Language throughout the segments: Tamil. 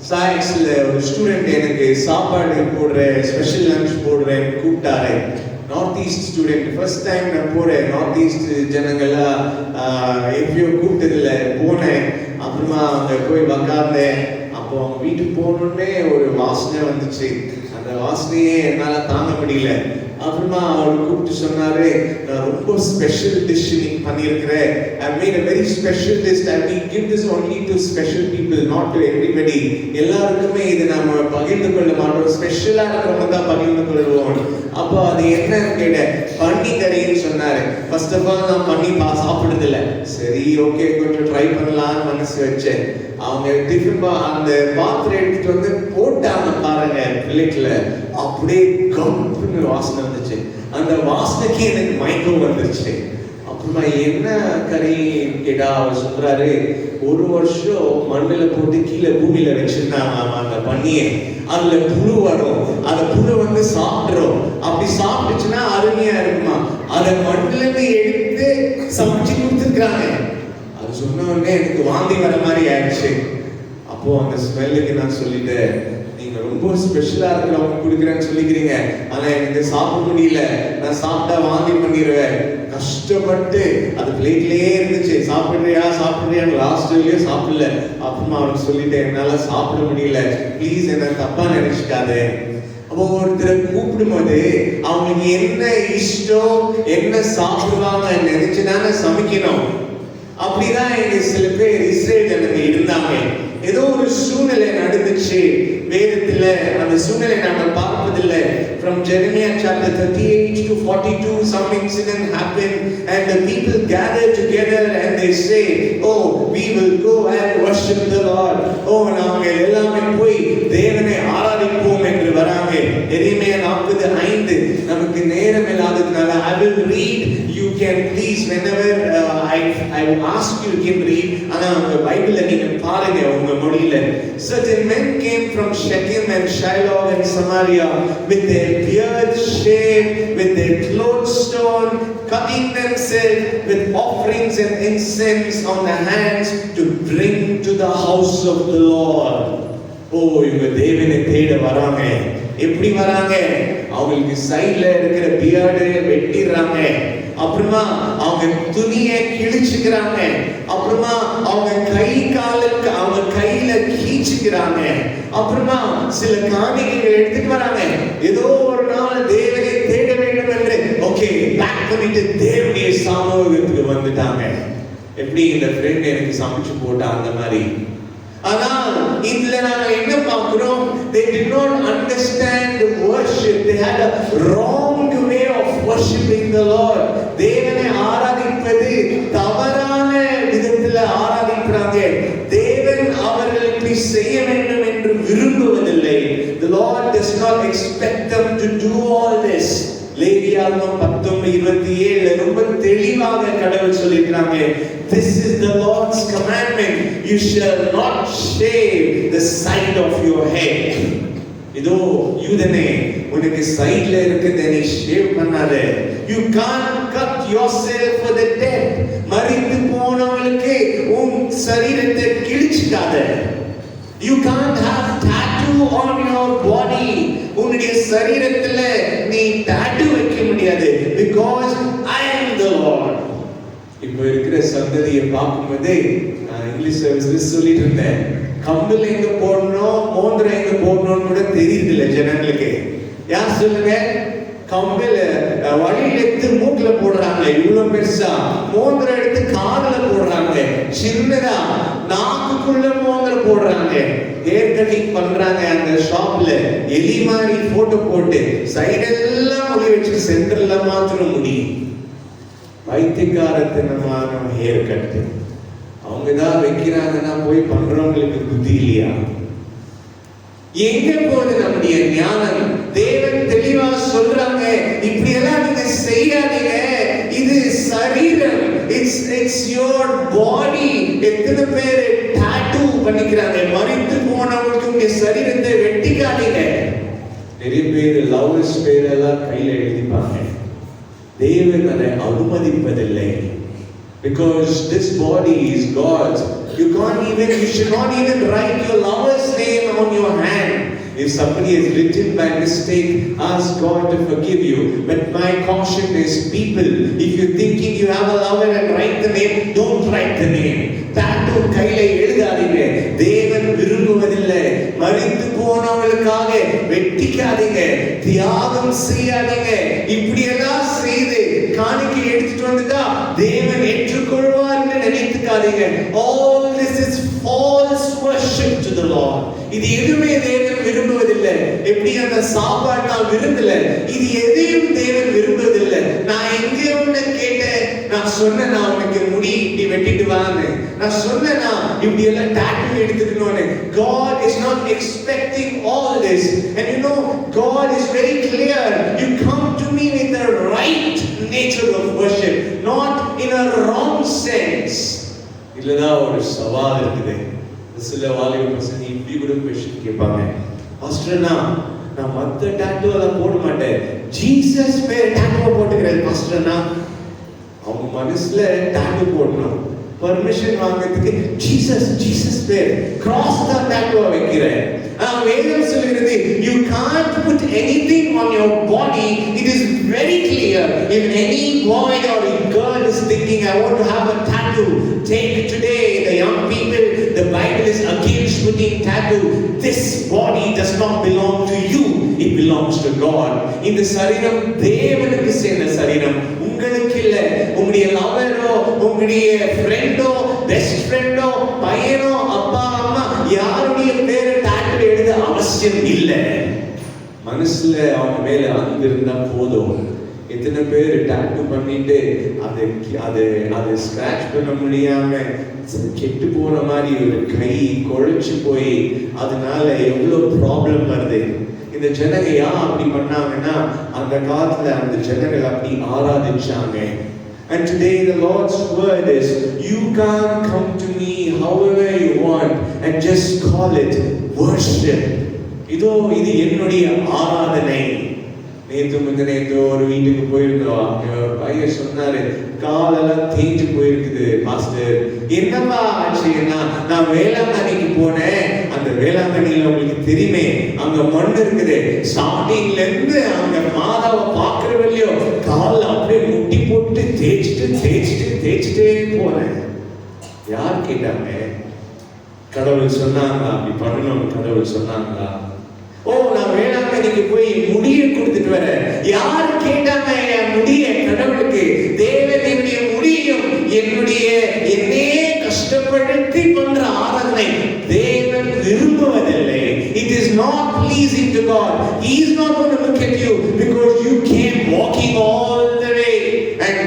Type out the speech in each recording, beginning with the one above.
சயின்ஸ்ல ஒரு ஸ்டூடெண்ட் எனக்கு சாப்பாடு போடுறேன், ஸ்பெஷல் லஞ்ச் போடுறேன் கூப்பிட்டாரு. North east student, first time நான் போறேன். நார்த் ஈஸ்ட் ஜனங்கள்லாம் எப்பயோ கூப்பிட்டதில்ல, போனேன். அப்புறமா அங்கே போய் உக்காந்தேன். அப்போ அவங்க வீட்டுக்கு போகணுன்னே ஒரு வாசனை வந்துச்சு. அந்த வாசனையே என்னால் தாங்க முடியல. அப்புறமா அவர் கூப்பிட்டு சொன்னாரு, நான் ரொம்ப ஸ்பெஷல் டிஷ் நீ பண்ணியிருக்கிறேன். I made a very special dish. I will give this only to special people, not to everybody. எல்லாருக்குமே இது நாம பகிர்ந்து கொள்ள மாட்டோம், ஸ்பெஷலா இருக்கிறவங்க தான் பகிர்ந்து கொள்வோம். அப்போ அது என்னன்னு கேட்டேன். பன்னி கறின்னு சொன்னாரு. ஃபர்ஸ்ட் ஆஃப் ஆல் நான் பண்ணி சாப்பிடுறது இல்லை. சரி, ஓகே, கொஞ்சம் ட்ரை பண்ணலாம்னு மனசு வச்சேன். அவங்க டிஃபன் அந்த பாத்திரம் எடுத்துட்டு வந்து போட்டாங்க பாருங்க பிளேட்ல, அப்படியே கப்புன்னு வாசனை வந்துச்சு. அந்த வாசனைக்கு எனக்கு மயக்கம் வந்துருச்சு. அப்புறமா என்ன கறி கேட்டா அவர் சொல்றாரு, ஒரு வருஷம் மண்ணில் போட்டு கீழே பூமியில வச்சிருந்தாங்க அந்த பண்ணியை. அதுல புழு வரும், அந்த புழு வந்து சாப்பிட்றோம். அப்படி சாப்பிட்டுச்சுன்னா அருமையா இருக்குமா. அதை மண்ணில இருந்து எடுத்து சமைச்சு கொடுத்துருக்காங்க. அது சொன்ன உடனே எனக்கு வாந்தி வர மாதிரி ஆயிடுச்சு. அப்போ அந்த ஸ்மெல்லுக்கு நான் சொல்லிட்டேன், நீங்க ரொம்ப ஸ்பெஷலா இருக்கிறவங்க கொடுக்குறேன்னு சொல்லிக்கிறீங்க, ஆனா எனக்கு சாப்பிட முடியல, நான் சாப்பிட்டா வாந்தி பண்ணிடுவேன். கஷ்டப்பட்டு அது பிளேட்லயே இருந்துச்சு. சாப்பிடுறியான்னு லாஸ்ட் வரையும் சாப்பிடல. அப்புறமா அவனுக்கு சொல்லிட்டேன், என்னால சாப்பிட முடியல, ப்ளீஸ் என்ன தப்பா நினைச்சுக்காதே. அப்போ ஒருத்தரை கூப்பிடும் போது அவங்களுக்கு என்ன இஷ்டம், என்ன சாப்பிடுவாங்க நினைச்சுதானே சமைக்கணும். அப்படிதான் இங்க சில பேர் இஸ்ரேல் ஜனங்க இருந்தாங்க. ஏதோ ஒரு சூழ்நிலை நடந்துச்சு வேதத்துல, அந்த சூழ்நிலை நாம பார்ப்பதில்லை. From Jeremiah chapter 38 to 42, some incident happened and the people gathered together and they say, oh, we will go and worship the Lord. Oh, நாங்க எல்லாமே போய் தேவனை ஆராதிப்போம் என்று வராங்க. எரேமியா 45. நமக்கு நேரம் இல்லாததுனால I will read. You can please whenever I will ask you can read. ஆனா உங்க பைபிள்ல நீங்க பாருங்க உங்க மொழியில. Certain men came from Shechem and Shiloh and Samaria with their beards shaved, with their clothes torn, cutting themselves with offerings and incense on their hands to bring to the house of the Lord. ஓ, இவங்க தேவனை தேட வராங்க. எப்படி வராங்க? அவங்களுக்கு சைடுல இருக்கிற பியர்டு வெட்டிடுறாங்க. அப்புறமா அவங்க துணியை கிழிச்சுக்கிறாங்க. அப்புறமா அவங்க காலுக்கு அவங்க கையில கீச்சுக்கிறாங்க. அப்புறமா சில காணிக்கைகள் எடுத்துட்டு வராங்க. ஏதோ ஒரு நாள் தேவனை தேட வேண்டும் என்று ஓகே பேக் பண்ணிட்டு தேவனுடைய சமூகத்துக்கு வந்துட்டாங்க. எப்படி இந்த ஃப்ரெண்ட் எனக்கு சமைச்சு போட்டா அந்த மாதிரி. ஆனால் இதுல நாங்க என்ன பார்க்கிறோம்? They did not understand worship. They had a wrong way of worshiping the Lord. தேவனை ஆராதிப்பது தவறான விதத்துல ஆராதிக்கிறாங்க. தேவன் அவர்களுக்கு செய்ய வேண்டும் என்று விரும்புவதில்லை. The Lord does not expect them to do all this. லேவியாகமம் 19:27 ரொம்ப தெளிவாக கடவுள் சொல்லிட்டாங்க, this is the Lord's commandment, you shall not shave the side of your head. இதோ யூதனே, உனக்கு சைடுல இருக்கிறத நீ ஷேவ் பண்ணாத. You can't cut yourself for the dead. மரித்து போனவங்களுக்கு உன் சரீரத்தை கிழிச்சுக்காத. You can't have tattoo on your body. உன்னுடைய சரீரத்துல நீ டாட்டூ வைக்க முடியாது. Because I am the Lord. இப்போ இருக்கிற சந்ததியை பார்க்கும்போது நான் இங்கிலீஷ் சர்வீஸ்ல சொல்லிட்டு இருந்தேன், கம்பல் எங்க போடணும், மோதிரம் எங்க போடணும்னு கூட தெரியுது இல்லை ஜனங்களுக்கு. யார் சொல்லுங்க? கம்பல் வழியில எடுத்து மூக்குல போடுறாங்க இவ்வளவு பெருசா, மோதிரம் எடுத்து காதுல போடுறாங்க சின்னதா, நாக்குக்குள்ள மோதிரம் போடுறாங்க. ஹேர் கட்டிங் பண்றாங்க அந்த ஷாப்ல, எலி மாதிரி போட்டோ போட்டு சைடெல்லாம் முடி வச்சு சென்டர்ல மாத்திரம் முடி. வைத்தியக்காரத்தனமான ஹேர் கட்டு அவங்கதான் வைக்கிறாங்கன்னா போய் பண்றவங்களுக்கு புத்தி இல்லையா? எங்க போகுது நம்முடைய ஞானம்? தேவன் தெளிவா சொல்றாங்க, இப்படி எல்லாம் நீங்க செய்யாதீங்க, இது சரீரம், இட்ஸ் யுவர் பாடி. எத்தனை பேர் டாட்டூ பண்ணிக்கிறாங்க, மரித்து போனவங்களுக்கு உங்க சரீரத்தை வெட்டிக்காதீங்க. நிறைய பேர் லவ்ஸ் பேரெல்லாம் கையில எழுதிப்பாங்க. தேவன் அதை அனுமதிப்பதில்லை. Because this body is God's. You should not even write your lover's name If somebody has written by mistake, ask God to forgive you. But my caution is, people, if you're thinking you have a lover and write the name, don't write the name. Tattoo கையில எழுதாதீங்க. தேவன் விரும்புவதில்லை. மரித்து போனவங்களுக்காக வெட்டிக்காதீங்க, தியாகம் செய்யாதீங்க. இப்படி எல்லாம் செய்து காணிக்கை எடுத்துட்டு வந்துட்டா தேவன் ஏற்றுக்கொள்வார்னு நினைத்துக்காதீங்க. All this is false worship to the Lord. இது எதுவுமே தேவன் விரும்புவதில்லை. எப்படி அந்த சாப்பாடு நான் விரும்பல, இது எதையும் தேவன் விரும்புவதில்லை. நான் எங்க ஒண்ணு கேட்டேன், நான் சொன்னேன் நான் உனக்கு முடி இப்படி வெட்டிட்டு வான்னு, நான் சொன்னேன் நான் இப்படி எல்லாம் டாட்டூ எடுத்துக்கணும்னு. God is not expecting all this. And you know, God is very clear. You come to me with the right nature of worship, not in a wrong sense. இல்லதான் ஒரு சவால் இருக்குது. சில வாலிப பசங்க இப்படி கூட கொஸ்டின் கேட்பாங்க, பாஸ்டர் நான் மத்த டாட்டூ எல்லாம் போட மாட்டேன், ஜீசஸ் பேர் டாட்டூ போட்டுக்கிறேன் பாஸ்டர். அவங்க மனசுல டாட்டூ போடணும், பர்மிஷன் வாங்குறதுக்கு ஜீசஸ் பேர் கிராஸ் தான் டாட்டூ வைக்கிறேன். வேதம் சொல்கிறது, you can't put anything on your body. It is very clear. If any boy or a girl is thinking, I want to have a tattoo, take today. The young people, the Bible is against putting tattoo. This body does not belong to you. It belongs to God. இந்த சரீரம் தேவனுக்கு சேர்ந்த சரீரம், உங்களுக்கு இல்ல. உங்களுடைய லவரோ, உங்களுடைய ஃப்ரெண்டோ, பெஸ்ட் ஃப்ரெண்டோ, பையனோ, அப்பா அம்மா யாருடைய பேரை டாட்டூ எழுத அவசியம் இல்ல. மனசுல அவங்க மேல அன்பு இருந்தா போதும். எத்தனை பேர் டாட்டூ பண்ணிட்டு அதை ஸ்கிராச் பண்ண முடியாம கெட்டு போன மாதிரி ஒரு கை குழைச்சு போய் அதனால எவ்வளவு ப்ராப்ளம் வருது. இந்த ஜனங்க ஏன் அப்படி பண்ணாங்கன்னா, அந்த காலத்துல அந்த ஜனங்கள் அப்படி ஆராதிச்சாங்க. And today the Lord's word is, you can't come to me however you want and just call it worship. இது என்னுடைய ஆராதனை. நேத்து ஒரு வீட்டுக்கு போயிருந்தோம். பையன் சொன்னாரு, காலெல்லாம் தேஞ்சு போயிருக்குது பாஸ்டர். என்னப்பா ஆச்சுன்னா, நான் வேளாங்கண்ணிக்கு போனேன். அந்த வேளாங்கண்ணியில உங்களுக்கு தெரியுமே, அங்க மண் இருக்குது. ஸ்டார்டிங்ல இருந்து அங்க மாதாவை பாக்குறவரையோ கால அப்படியே முட்டி போட்டு தேய்ச்சிட்டே போனேன். யார் கேட்டாங்க? கடவுள் சொன்னாங்களா அப்படி பண்ணணும்? கடவுள் சொன்னாங்களா? ஓ, நான் வேளாங்கண்ணிக்கு போய் முடியை கொடுத்துட்டு வரேன். யார் கேட்டாங்க என் முடிய கடவுளுக்கு? தேவனுடைய முடியும் என்னே கஷ்டப்படுத்தி பண்ற ஆராதனை தேவன் விரும்புவதில்லை. It is not pleasing to God. He is not going to look at you because you came walking all the way. And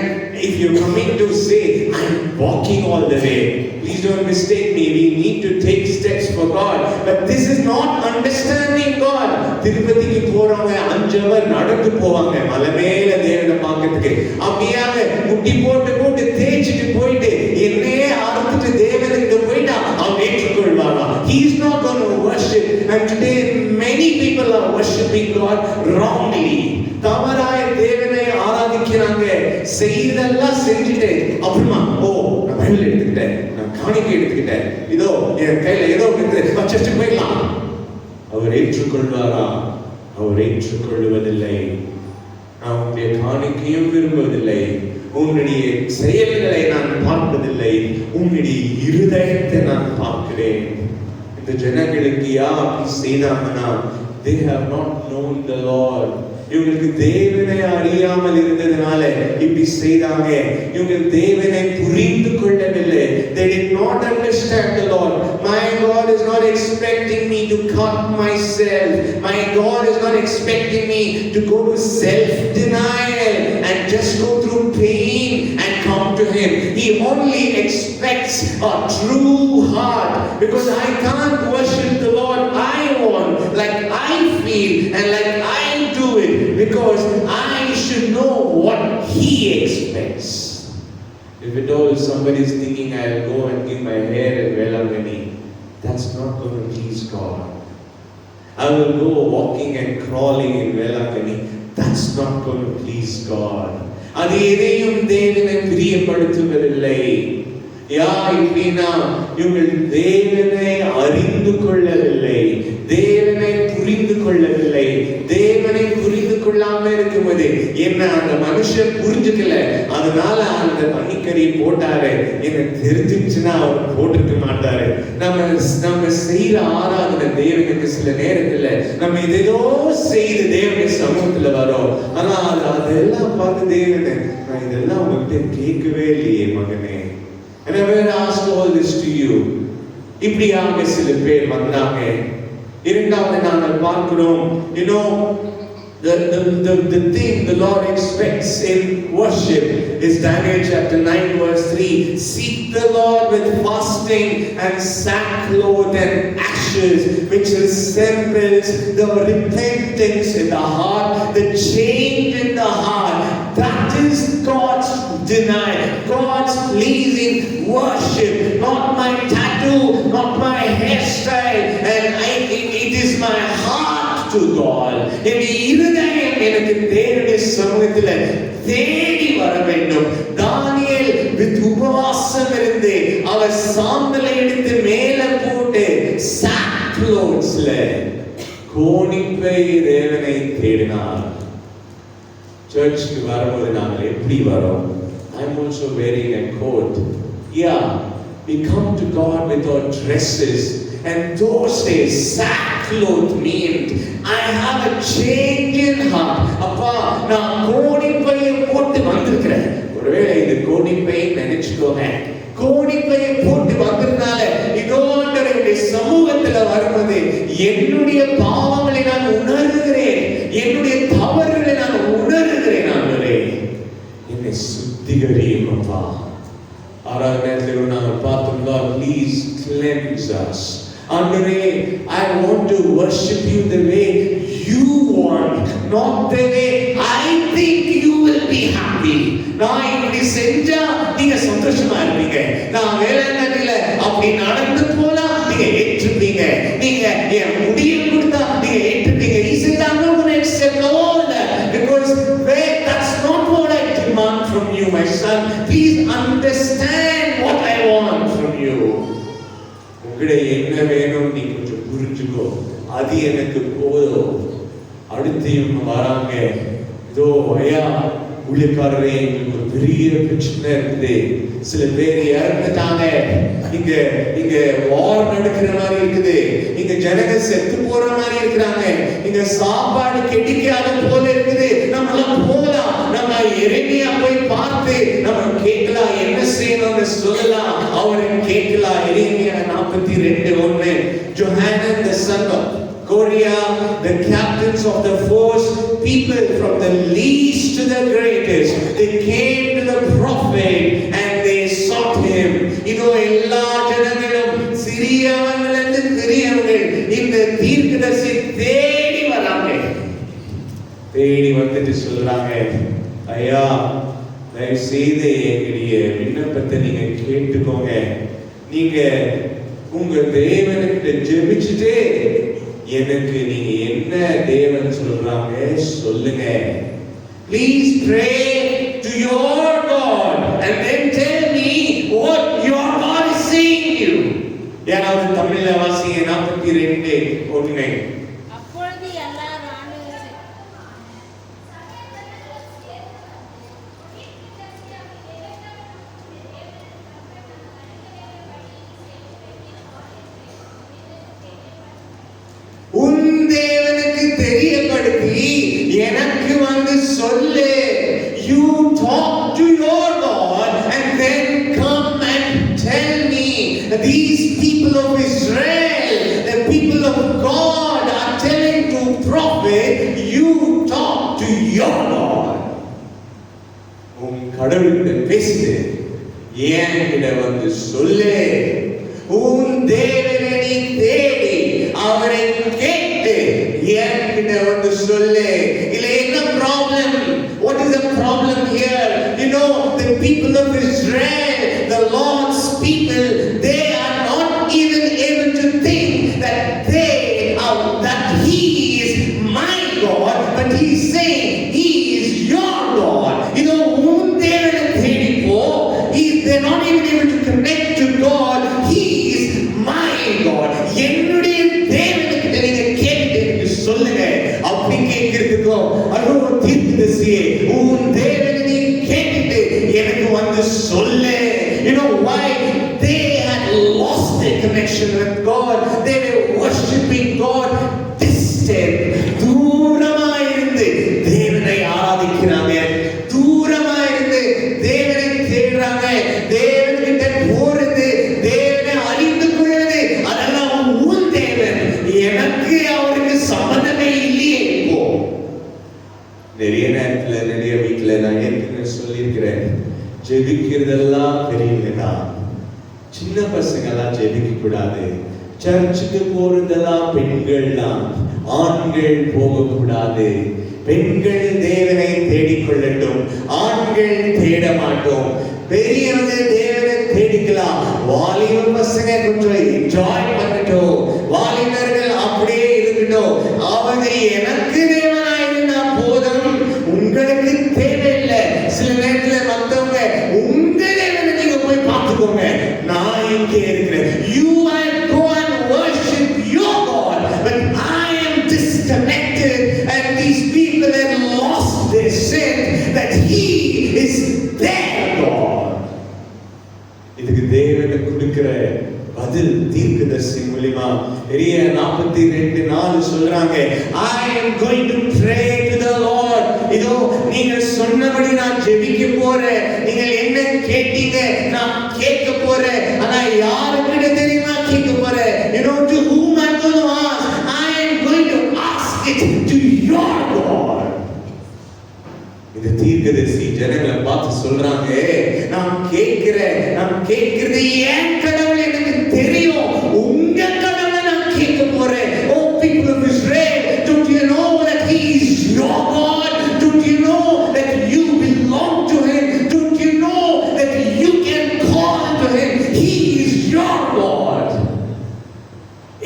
if you're coming to say, I'm walking all the way, please don't mistake me. We need to take steps for God. But this is not understanding God. திருப்பதிக்கு போறவங்க 5 hours நடந்து போவாங்க மலை மேல தேவனை பார்க்கிறதுக்கு. அப்படியாக முட்டி போட்டு தேய்ச்சிட்டு போயிட்டு என்னே அறுத்துட்டு தேவனுக்கு போயிட்டா அவன் ஏற்றுக்கொள்வானா? He is not going to worship. And today many people are worshiping God wrongly. தவறாய தேவனை ஆராதிக்கிறாங்க. செய்தெல்லாம் செஞ்சுட்டு அப்புறமா நான் பைபிள் எடுத்துக்கிட்டேன், நான் காணிக்கை எடுத்துக்கிட்டேன், இதோ என் கையில ஏதோ வச்சுட்டு போயிடலாம். அவர் ஏற்றுக்கொள்வாரா? அவர் ஏற்றுக்கொள்வதில்லை. நான் உன்னுடைய காணிக்கையும் விரும்புவதில்லை, உன்னுடைய செயல்களை நான் பார்ப்பதில்லை, உன்னுடைய இருதயத்தை நான் பார்க்கிறேன். இந்த ஜனங்களுக்கு அப்படி செய்தாங்கன்னா, they have not known the Lord. இவங்களுக்கு தேவனை அறியாமல் இருந்ததனால இப்படி செய்தாங்க. இவங்க தேவனை புரிந்து கொள்ளவில்லை. They did not understand the Lord. My God is not expecting me to cut myself. My God is not expecting me to go to self-denial and just go through pain and come to Him. He only expects a true heart, because I can't worship the Lord I want, like I feel and like I do it, because I should know what He expects. If at all somebody is thinking I'll go and give my hair at Velamani, that's not going to please God. I will go walking and crawling in Velamani, that's not going to please God. அது எதையும் தேவனை பிரியப்படுத்துவதில்லை. இப்படின்னா இவங்கள் தேவனை அறிந்து கொள்ளவில்லை, தேவனை புரிந்து கொள்ளவில்லை. தேவனை புரிந்து கொள்ளாம இருக்கும்போது என்ன அந்த மனுஷன் புரிஞ்சுக்கல, அதனால அந்த பன்னிக்கறி போட்டாரு. எனக்கு தெரிஞ்சிருச்சுன்னா அவர் போட்டிருக்க மாட்டாரு. நம்ம செய்யற ஆராதனை தேவனுக்கு சில நேரத்துல நம்ம ஏதோ செய்து தேவனுடைய சமூகத்துல வரோம். ஆனா அதெல்லாம் பார்த்து தேவனை, நான் இதெல்லாம் உங்ககிட்ட கேட்கவே இல்லையே மகனே. And I will ask all this to you. இப்படியாக சில பேர் வந்தாங்க. இரண்டாவது நாங்கள் பார்க்கிறோம், you know, the thing the Lord expects in worship is Daniel chapter 9 verse 3. Seek the Lord with fasting and sackcloth and ashes, which resembles the repentance in the heart, the change in the heart. That is God's denial, God's pleasing worship, not my tattoo, not my hairstyle, and it is my heart to God. என் இருதயம் எனக்கு தேவனுடைய சமூகத்தில் தேடி வர வேண்டும். தானியேல் உபவாசம் இருந்து அவர் சாம்பலை எடுத்து மேல போட்டு சாக்லோட்ஸ்ல கோணிப்பை தேவனை தேடினார். சர்ச்சுக்கு வரும்போது நாங்கள் எப்படி வரோம்? I'm also wearing a coat. Yeah, we come to God with our dresses, and those days sackcloth meant I have a change in heart. அப்பா நான் கோணிப்பையை போட்டு வந்திருக்கிறேன். ஒருவேளை இது கோணிப்பை நினைச்சுக்கோங்க. கோணிப்பையை போட்டு வந்ததுனால இதோடைய சமூகத்துல வரும்போது என்னுடைய பாவங்களை நான் உணர்கிறேன், என்னுடைய தவறுகளை நான் உணர்கிறேன். ஆண்டவரே என்னை சுத்திகரியும் அப்பா. ஆறாவது நேரத்தில் நாங்கள் பார்த்தோம், Lord please cleanse us. ஆண்டவரே I want to worship you the way you want, not the way I think you will be happy. நான் இப்படி செஞ்சா நீங்க சந்தோஷமா இருப்பீங்க, நான் வேலையில அப்படி நடந்து போனா நீங்க ஏற்றுப்பீங்க, நீங்க என் முடியை கொடுத்தா நீங்க ஏற்றுப்பீங்க. He said I'm not going to accept all that because that's not what I demand from you, my son. Please understand what I want from you. உங்களை என்ன வேணும் நீ கொஞ்சம் புரிஞ்சுக்கோ, அது எனக்கு போதும். அடுத்தையும் வராங்க, இதோ ஐயா ஊழியக்காரரே எங்களுக்கு ஒரு பெரிய பிரச்சனை இருக்குது, சில பேர் இறந்துட்டாங்க, இங்க வார் நடக்கிற மாதிரி இருக்குது, இங்க ஜனங்க செத்து போற மாதிரி இருக்கிறாங்க, இங்க சாப்பாடு கிடைக்காத போல இருக்குது, நம்மளாம் போலாம், நம்ம எரேமியா போய் பார்த்து நம்ம கேட்கலாம், என்ன செய்யணும்னு சொல்லலாம். அவரும் கேட்கலாம். எரேமியா 42:1. Johanan the son of Korea, the captains of the force, people from the least to the greatest, they came to the prophet and they sought him. இதோ எல்லா ஜனங்களும் சிறியவங்களிலிருந்து பெரியவர்கள் இந்த தீர்க்கதரிசி தேடி வராங்க. தேடி வந்துட்டு சொல்றாங்க, ஐயா தயவு செய்து எங்களுடைய விண்ணப்பத்தை நீங்க கேட்டுக்கோங்க, நீங்க உங்க தேவனுக்கு ஜெபிச்சுட்டு எனக்கு நீங்க என்ன தேவன் சொல்றாங்க சொல்லுங்க. Please pray to your God and then tell me what your God is saying to you. யாராவது தமிழ்ல வாசிங்க 42:1. அப்பொழுது எல்லாரும் உன் தேவனுக்கு தெரியப்படுத்தி எனக்கு வந்து சொல்லு. You talk to your God and then come and tell me. These people of Israel, the people of God are telling to prophet, you talk to your God. உன் கடவுள்கிட்ட பேசு, என்கிட்ட வந்து சொல்லு. உன் தேவனை நீ தேடி அவரை கேட்டு என்கிட்ட வந்து சொல்லு. இல்ல என்ன problem? What is the problem here? You know, the people of Israel, the Lord's people, they are not even able to think that He is my God, but He's saying He is your God. You know, whom they are தேடி போ, they're not even able to connect to God. He is my God. என்னுடைய தேவனுக்கு நீங்க கேட்டு இருக்கும். அதோ தீர்க்கதரிசியே, உன் தேவனை நீ கேட்டுட்டு எனக்கு வந்து சொல்லு. You know why? They had lost their connection with God. They were worshiping God distant. தூரமாயிருந்து தேவனை ஆராதிக்கிறாங்க, தூரமாயிருந்து தேவனை தேடுறாங்க. தேவன்கிட்ட போறது, தேவனை அறிந்து கொள்வது, அதெல்லாம் உன் தேவன், எனக்கு அவருக்கு சம்பந்தமே இல்லையே. இப்போ நிறைய நேரத்துல நிறைய வீட்டுல நான் ஏற்கனவே சொல்லியிருக்கிறேன், ஜெபிக்கிறதெல்லாம் பெரியவங்க, சின்ன பசங்க எல்லாம் ஜெபிக்க கூடாது. சர்ச்சுக்கு போறதெல்லாம் பெண்கள் தான், ஆண்கள் போக கூடாது. பெண்கள் தேவனை தேடிக்கொள்ளட்டும், ஆண்கள் தேட மாட்டோம். பெரியவங்க தேவனை தேடிக்கலாம், வாலிப பசங்க கொஞ்சம் என்ஜாய் பண்ணட்டும், வாலிபர்கள் அப்படியே இருக்கட்டும். அவங்க எனக்கு தேவனாயிருந்தா போதும், உங்களுக்கு தேவையில்லை. சில நேரத்துல மத்தவங்க உங்க தேவனை நீங்க போய் பார்த்துக்கோங்க, நான் இங்கே இருக்கிறேன். You and go and worship your God, but I am disconnected and these people have lost their sense that He is their God. இதுக்கு தேவனை கொடுக்கிற பதில் தீர்க்கதரிசி மூலமா எரேமியா 42:4 சொல்றாங்க, I am going to pray to the Lord. இதோ நீங்க சொன்னபடி நான் ஜெபிக்க போறேன். நீங்க என்ன கேட்டீங்க நான் கேட்க போறேன். ஆனா யாருக்கு தெரியுமா கேட்க போறேன்? You know to whom I'm going to ask? I am going to ask it to your God. இந்த தீர்க்கதரிசி ஜனங்களை பார்த்து சொல்றாங்க, நான் கேட்கிறது என் கடவுள் எனக்கு தெரியும், உங்க கடவுளை நான் கேட்க போறேன். Oh people of Israel, don't you know that He is your God? Don't you know that you belong to Him? Don't you know that you can call to Him? He is your God.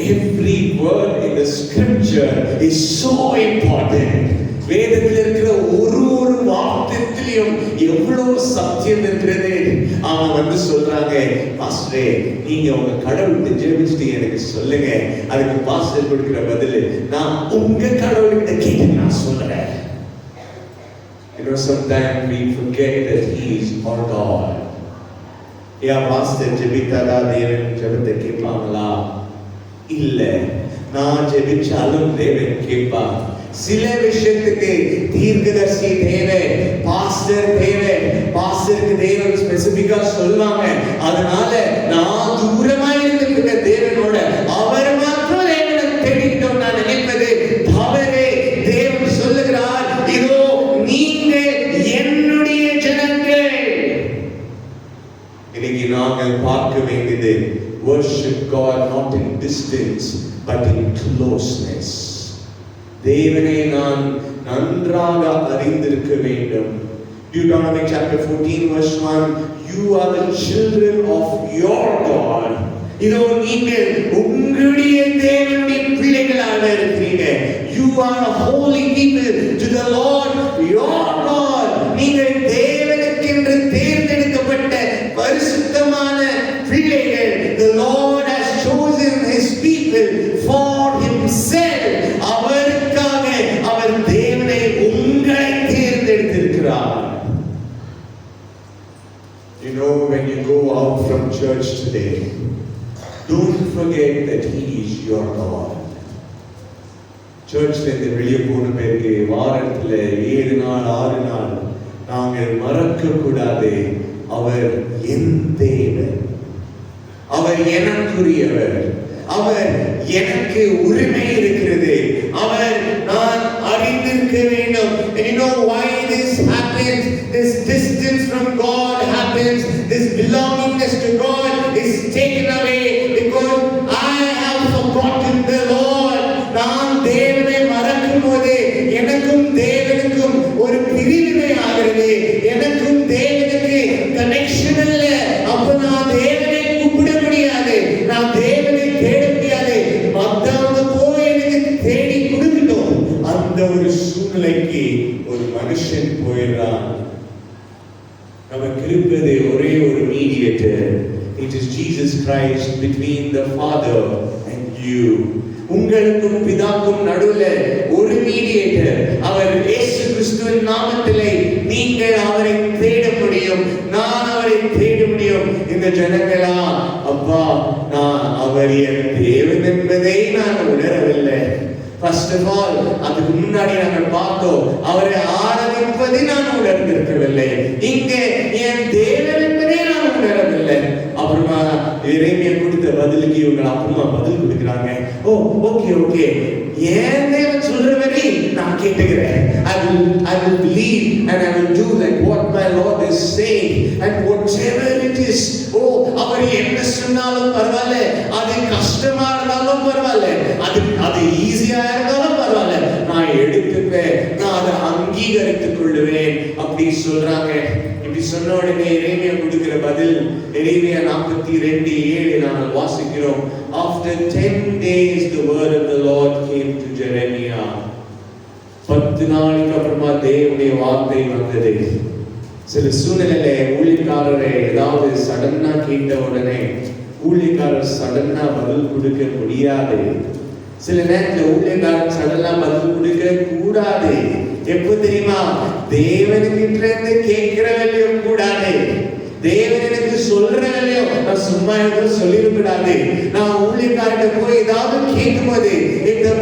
Every word in the scripture is so important. வேதத்தில் இருக்கிற ஒரு வார்த்தையிலும் எவ்வளவு சத்தியம் இருக்கிறது. அவங்க வந்து சொல்றாங்க, பாஸ்டரே நீங்க உங்க கடவுள்கிட்ட ஜெபிச்சுட்டு எனக்கு சொல்லுங்க. அதுக்கு பாஸ்டர் கொடுக்கிற பதில், நான் உங்க கடவுள்கிட்ட கேட்டு நான் சொல்றேன். You know sometimes we forget that He is our God. Pastor ஜெபித்தாரா தேவன் ஜெபத்தை கேட்பாங்களா? இல்ல, நான் ஜெபிச்சாலும் தேவன் கேட்பார். சில விஷயத்துக்கு தீர்க்கதரிசி தேவை, பாஸ்டர் தேவை. பாஸ்டருக்கு தேவன் ஸ்பெசிபிக்கா சொல்லுவாங்க. அதனால நான் தூரமா இருந்துக்கிட்ட தேவனோட அவர் மாத்திரம் தேவனை தேடிட்டோம் நான் நினைப்பது தவறே. தேவன் சொல்லுகிறார், இதோ நீங்க என்னுடைய ஜனங்கள். இன்னைக்கு நாங்கள் பார்க்க வேண்டியது worship God not in distance but in closeness. தேவனை நான் நன்றாக அறிந்திருக்க வேண்டும். Deuteronomy chapter 14 verse 1, you are the children of your God. இதோ நீங்கள் உங்களுடைய தேவனுடைய பிள்ளைகளாக இருக்கிறீங்க. You are a holy people to the Lord your God. நீங்கள் தேவனுக்கென்று தேர்ந்தெடுக்கப்பட்ட பரிசுத்தமான பிள்ளைகள். The Lord has chosen His people for Himself. அவருக்காக அவர் தேவனை உங்களை தேர்ந்தெடுத்திருக்கிறார். You know, when you go out from church today, don't forget that He is your God. சர்ச்ல இருந்து வெளியே போன பேருக்கு வாரத்துல 7 நாள் 6 நாள் நாங்கள் மறக்க கூடாது, அவர் என் தேவன், அவர் எனக்குரியவர், அவர் எனக்கு உரிமை இருக்கிறது, அவர் நான் அறிந்திருக்க வேண்டும். And you know why this happens? This distance from God happens. This belongingness to God is taken away because I have forgotten the Lord. நான் தேவனை மறக்கும் போது எனக்கும் தேவனுக்கும் ஒரு பிரிவினை ஆகிறது. எனக்கும் தேவனுக்கு கனெக்ஷன் இல்ல. அப்ப நான் தேவனை கூப்பிட முடியாது, நான் தேவனை தேட முடியாது. மத்தவங்க போய் எனக்கு தேடி கொடுக்கணும். அந்த ஒரு சூழ்நிலைக்கு ஒரு மனுஷன் போயிடுறான். நமக்கு இருப்பது ஒரே ஒரு mediator. It is Jesus Christ between the Father and you. உங்களுக்கும் பிதாக்கும் நடுவுல ஒரு மீடியேட்டர். அவர் இயேசு கிறிஸ்துவின் நாமத்திலே நீங்கள் அவரை தேட முடியும், நான் அவரை தேட முடியும். இந்த ஜனங்களா, அப்பா நான் அவர் என் தேவன் என்பதை நான் உணரவில்லை. First of all, அதுக்கு முன்னாடி நாங்கள் பார்த்தோம், அவரை ஆராதிப்பதை நான் உணர்ந்திருக்கவில்லை. இங்கே என் தேவன் என்பதை நான் உணரவில்லை. அப்புறமா எரேமியா கொடுத்த பதிலுக்கு இவங்க அப்புறமா பதில் கொடுக்குறாங்க. ஓ ஓகே ஓகே, ஏன் தேவன் சொல்றவரை நான் கேட்டுக்கிறேன். I will believe and I will do like what my Lord is saying and whatever it is. ஓ அவர் என்ன சொன்னாலும் பரவாயில்ல, அது கஷ்டமா இருந்தாலும் பரவாயில்ல, அது ஈஸியா இருந்தாலும் பரவாயில்ல, நான் எடுத்துப்பேன், நான் அதை அங்கீகரித்துக் கொள்ளுவேன் அப்படி சொல்றாங்க. இப்படி சொன்ன உடனே எரேமியா கொடுக்கிற பதில் எரேமியா 42:7 நாங்கள் வாசிக்கிறோம். After 10 days the word of the Lord came to Jeremiah. 10 நாளுக்கு அப்புறமா தேவனுடைய வார்த்தை வந்தது. சில சூழ்நிலையில ஊழியக்காரரை ஏதாவது சடனா கேட்ட உடனே ஊழியக்காரர் சடனா பதில் கொடுக்க முடியாது. சில நேரத்தில் ஊழியக்காரர் சடனா பதில் கொடுக்க கூடாது. எப்போ தெரியுமா? தேவனுக்கிட்ட இருந்து கேட்கிறவரையும் கூடாது, தேவன் எனக்கு சொல்றவரையோ நான் சும்மா எதுவும் சொல்லிடக்கூடாது. நான் ஊழியக்காரர்கிட்ட போய் ஏதாவது கேட்கும்போது, if the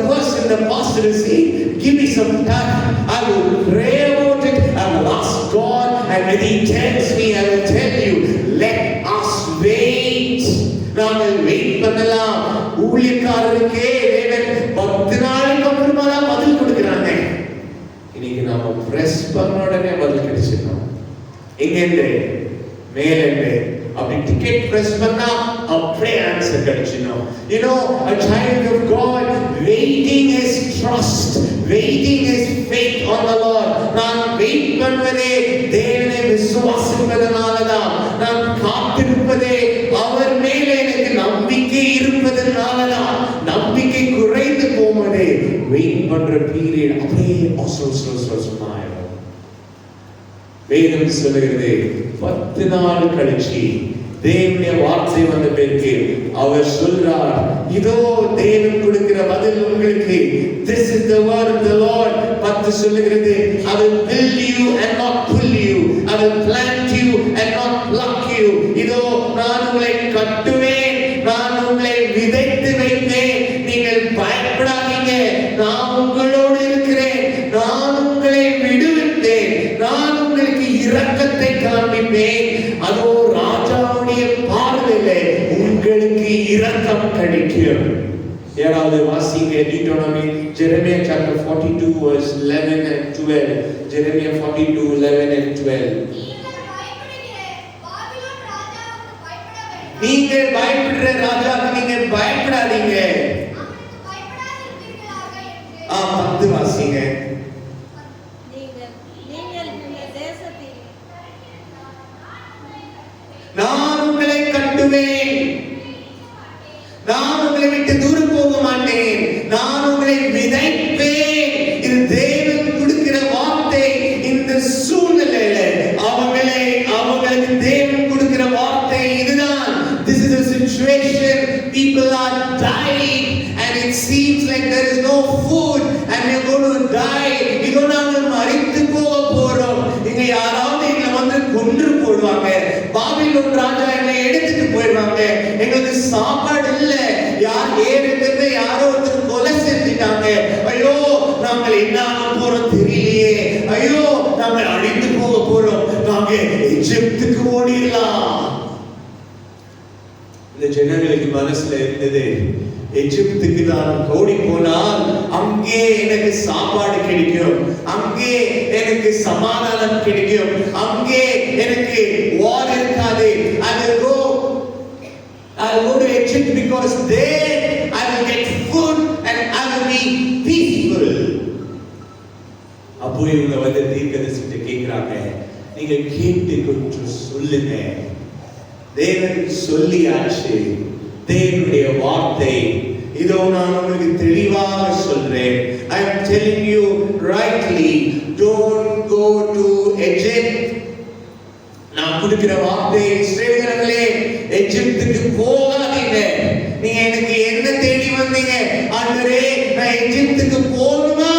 person, the pastor is saying, give me some time, I will pray about it, I will ask God, and when he tells me, I will tell you, let us wait. நாங்கள் வெயிட் பண்ணலாம். ஊழியக்காரருக்கே தேவன் 10 நாளைக்கு அப்புறமா தான் பதில் கொடுக்குறாங்க. இன்னைக்கு நாம பிரஸ் பண்ண உடனே பதில் கிடைச்சிடணும். எங்கேருந்து? மேலே. அப்படி டிக்கெட் பிரஸ் பண்ணா அப்படியே answer கிடைச்சிடணும். You know, a child of God, waiting is trust, waiting is faith on the Lord. நான் வெயிட் பண்ணுவதே தேவனை விசுவாசிப்பதனாலதான். நான் காத்திருப்பதே அவர் மேலே எனக்கு நம்பிக்கை இருப்பதனாலதான். நம்பிக்கை குறைந்து போவதே வெயிட் பண்ற பீரியட் அப்படியே அவசரமாயிடும். வேதம் சொல்லுகிறது 10 நாள் கழிச்சு தேவனுடைய வார்த்தை வந்த பிறகு அவர் சொல்றார், இதோ தேவன் கொடுக்கிற பதில் உங்களுக்கு. This is the word of the Lord. 10 சொல்லுகிறது, I will build you and not pull you, I will plant you and not pluck you. இதோ நான் உங்களை கட்டுவேன், நான் உங்களை விதைத்து வைப்பேன், நீங்கள் பயப்படாதீங்க, நான் உங்களோடு இருக்கிறேன், நான் உங்களை விடுவிப்பேன், நான் உங்களுக்கு இரக்கத்தை காண்பிப்பேன். அதோ ராஜாவுடைய பார்வையிலே உங்களுக்கு இரக்கம் கிடைக்கும். யாராவது வாசிங்க Deuteronomy, Jeremiah chapter 42 verse 11 and 12. Jeremiah 42 11 and 12. நீங்கள் பயப்படுற ராஜாவுக்கு நீங்க பயப்படாதீங்க. 10 வாசிங்க. நான் உங்களை கட்டுவேன், நான் உங்களை விட்டு தூரம் போக மாட்டேன், நான் உங்களை விதைப்பேன். இது தேவன் கொடுக்கிற வார்த்தை. இந்த சூழ்நிலையில அவங்களுக்கு தேவன் கொடுக்கிற வார்த்தை இதுதான். This is a situation, people are dying and it seems like there is no food and we are going to die. இதோ நாங்கள் மரித்து போக போறோம். இங்க யாராவது எங்களை வந்து கொன்று போடுவாங்க, பாபிலோன் ராஜா என்னை எடுத்துட்டு போயிடுவாங்க, எங்களுக்கு சாப்பாடு இல்ல, யாரோ ஒருத்தர் கொலை செஞ்சிட்டாங்க, ஐயோ நாங்கள் என்ன ஆக போறோம் தெரியலையே, ஐயோ நாங்கள் அழிந்து போக போறோம், நாங்க எகிப்துக்கு ஓடிடலாம். இந்த ஜனங்களுக்கு மனசுல இருந்தது, எகிப்துக்கு நான் ஓடி போனால் அங்கே எனக்கு சாப்பாடு கிடைக்கும், அங்கே எனக்கு சமாதானம் கிடைக்கும், அங்கே எனக்கு வார் இருக்காது. I will go to Egypt because there I will get food and I will be peaceful. அப்போ இவங்க வந்து தீர்க்கதரிசிட்ட கேக்குறாங்க, நீங்க கேட்டு கொஞ்சம் சொல்லுங்க. தேவன் சொல்லியாச்சு, தேவனுடைய வார்த்தை இதோ நான் உங்களுக்கு தெளிவாக சொல்றேன். I am telling you rightly, don't go to Egypt. நான் கொடுக்கிற வார்த்தை, இஸ்ரவேலர்களே எகிப்துக்கு போகாதீங்க. நீங்க எனக்கு என்ன தேடி வந்தீங்க? ஆண்டவரே நான் எகிப்துக்கு போகணுமா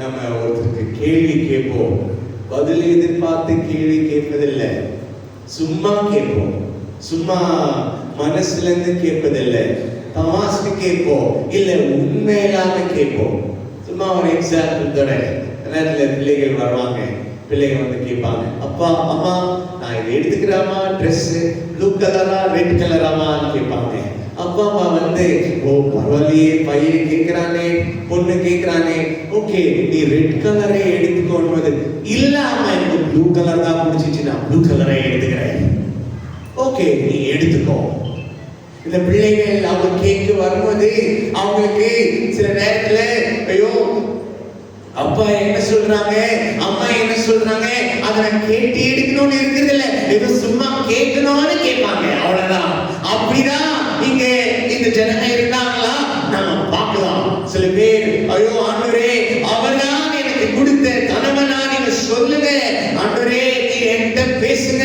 நம்ம ஒருத்தருக்கு கேள்வி கேட்போம், பதில் எதிர்பார்த்து கேள்வி கேட்பதில்லை, சும்மா கேட்போம். சும்மா மனசுல இருந்து கேட்பதில்லை, தமாஸ்க்கு கேட்போம், இல்ல உண்மையிலாம கேட்போம். சும்மா ஒரு எக்ஸாம்பிள் தோட நேரத்துல பிள்ளைகள் வருவாங்க, பிள்ளைங்க வந்து கேட்பாங்க, அப்பா அம்மா நான் இதை எடுத்துக்கிறாமா, ட்ரெஸ் ப்ளூ கலரா ரெட் கலராமான்னு கேட்பாங்க. அப்பா அம்மா வந்து ஓ பரவாயில்லையே, பையன் கேட்கிறானே பொண்ணு கேட்கிறானே, ஓகே நீ ரெட் கலரே எடுத்துக்கோன்னு. இல்லாம எனக்கு ப்ளூ கலர் தான் பிடிச்சிச்சு, நான் ப்ளூ கலரே எடுத்துக்கிறேன். ஓகே நீ எடுத்துக்கோ. இந்த பிள்ளைகள் அவங்க கேட்க வரும்போது அவங்களுக்கு சில நேரத்துல ஐயோ அப்பா என்ன சொல்றாங்க அம்மா என்ன சொல்றாங்க அதை நான் கேட்டு எடுக்கணும்னு இருக்குது இல்ல, ஏதோ சும்மா கேட்கணும்னு கேட்பாங்க, அவ்வளவுதான். அப்படிதான் இங்க இந்த ஜனங்க இருந்தாங்களா நம்ம பார்க்கலாம். சில பேர் ஐயோ ஆண்டவரே அவர்தான் எனக்கு கொடுத்த கணவனா நீங்க சொல்லுங்க, ஆண்டவரே நீ என்கிட்ட பேசுங்க.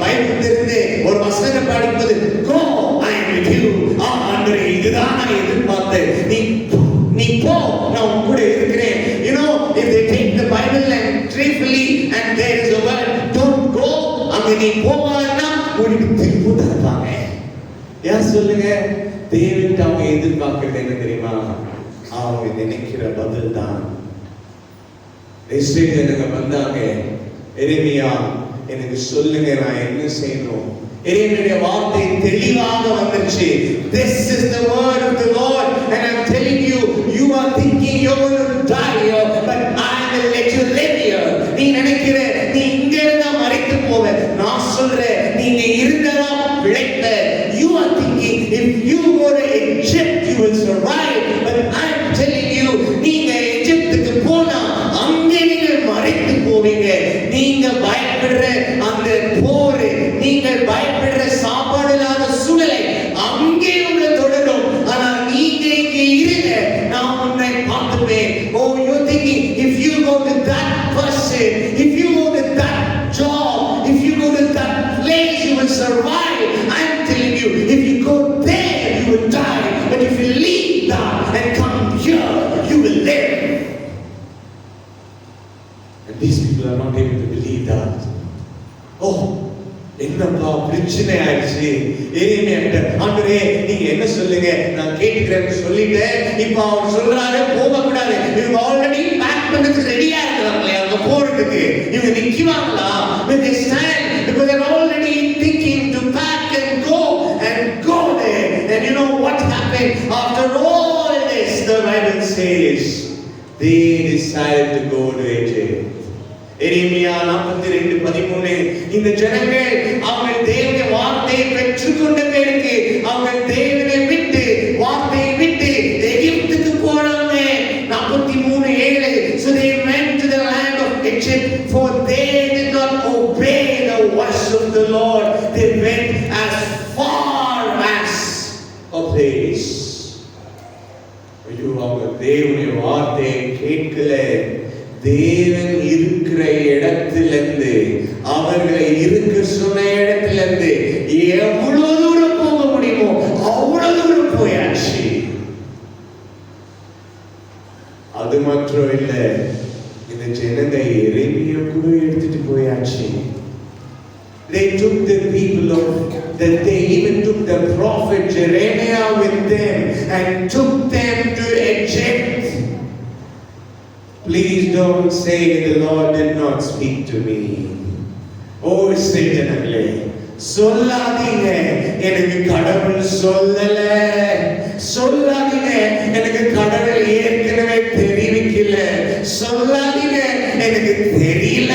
பைபிள் இருந்து ஒரு வசனம் படிப்பது கோ ஐ அம் வித் யூ. ஆண்டவரே இதுதான் நான் எதிர்பார்த்தேன், நீ போ நான் உன் கூட இருக்கிறேன். You know, if they take the Bible and carefully and there is a word don't go, அங்க நீ போவான்னா உனக்கு திருப்பி தருவாங்க. யார் சொல்லுங்க, தேவன் அவங்க எதிர்பார்க்கிறது என்ன தெரியுமா? அவங்க நினைக்கிற பதில் தான். இஸ்ரேல் ஜனங்க வந்தாங்க, எரேமியா எனக்கு சொல்லுங்க நான் என்ன செய்யணும். எரேமியாவுடைய வார்த்தை தெளிவாக வந்துச்சு. This is the word of the Lord and I'm telling you, you are thinking you're going to die here, but I will let you live here. நீ நினைக்கிற நீ இங்க இருந்தா மரித்து போவ, நான் சொல்றேன் நீங்க இருந்தா பிழைப்ப. You are thinking if you go to Egypt you will survive, but I'm telling you நீங்க எகிப்துக்கு போனா அங்கே நீங்க மரித்து போவீங்க. நீங்க பயப்படுற அந்த போர், நீங்க பயப்படுற சாப்பாடு இல்லாத சூழ்நிலை அங்கே உங்களை தொடரும். ஆனா நீங்க இங்க இருங்க, நான் உன்னை பார்த்துப்பேன். Oh, you're thinking if you go to that person, if you go to that job, if you go to that place you will survive. I'm telling you, if you go there you will die, but if you leave that and come here you will live. And these people are not able to believe that. Oh, என்னப்பா பிரச்சனை ஆயிடுச்சு. எரேமியாட்ட ஆண்டவரே நீங்க என்ன சொல்லுங்க நான் கேட்கிறேன்னு சொல்லிட்டேன். இப்ப அவர் சொல்றாரு போக கூடாது. இவங்க ஆல்ரெடி பேக் பண்ணதுக்கு ரெடியா இருக்காங்களே அங்க போறதுக்கு. இவங்க நிக்குவாங்களா? When they stand because they're already thinking to pack and go there. And you know what happened after all this? The Bible says they decided to go to Egypt. எரேமியா 42:13 இந்த ஜனங்கள் அவங்க தேவனுடைய வார்த்தையை பெற்றுக்கொண்ட பிறகு அவங்க தேவனை விட்டு வார்த்தையை விட்டு எகிப்துக்கு போறாங்க. 43:7 So they went to the land of Egypt, for they did not obey the voice of the Lord. They went as far as a place. ஐயோ அவங்க தேவனுடைய வார்த்தையை கேட்கல. தேவன் இருக்கிற இடத்திலிருந்து அவர்களை இருக்க சொன்ன இடத்திலிருந்து எவ்வளவு தூரம் போக முடியுமோ அவ்வளவு தூரம் போயாச்சு. அது மட்டும் இல்ல, இந்த ஜனதை எரேமியா கூட எடுத்துட்டு போயாச்சு. They took the people of that they even took the prophet Jeremiah with them and took them to Egypt. Please don't say the Lord did not speak to me. Oh, Israel ஜனங்களே சொல்லாதீங்க எனக்கு கடவுள் சொல்லல. சொல்லாதீங்க எனக்கு கடவுள் ஏற்கனவே தெரிவிக்கல. சொல்லாதீங்க எனக்கு தெரியல.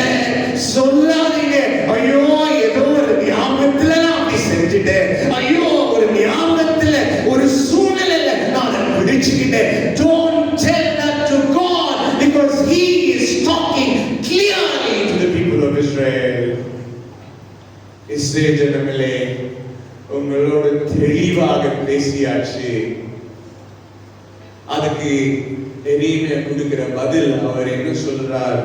சொல்லாதீங்க ஐயோ ஏதோ ஒரு ஞாபகத்துல நான் அப்படி செஞ்சுட்டேன், ஐயோ ஒரு ஞாபகத்துல ஒரு சூழ்நிலையில நான் அதை பிடிச்சுக்கிட்டேன். Don't tell that to God because He is talking clearly to the people of Israel. Israel ஜனங்களே உங்களோட தெளிவாக பேசியாச்சு. அதுக்கு எரேமியா கொடுக்கிற பதில் அவர் என்ன சொல்றார்?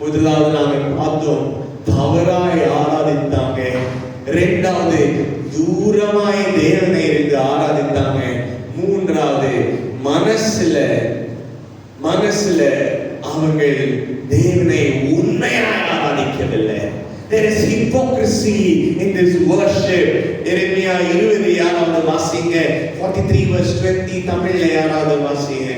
முதலாவது நாங்கள் பார்த்தோம், தவறாய் ஆராதித்தாங்க. இரண்டாவது தூரமாய் தேவனை இருந்து ஆராதித்தாங்க. மூன்றாவது மனசுல அவர்கள் தேவனை உண்மையாக ஆராதிக்கவில்லை. There is hypocrisy in this worship. எரேமியா 20 யாராவது வாசிங்க. 43 verse 20 தமிழ்ல யாராவது வாசிங்க.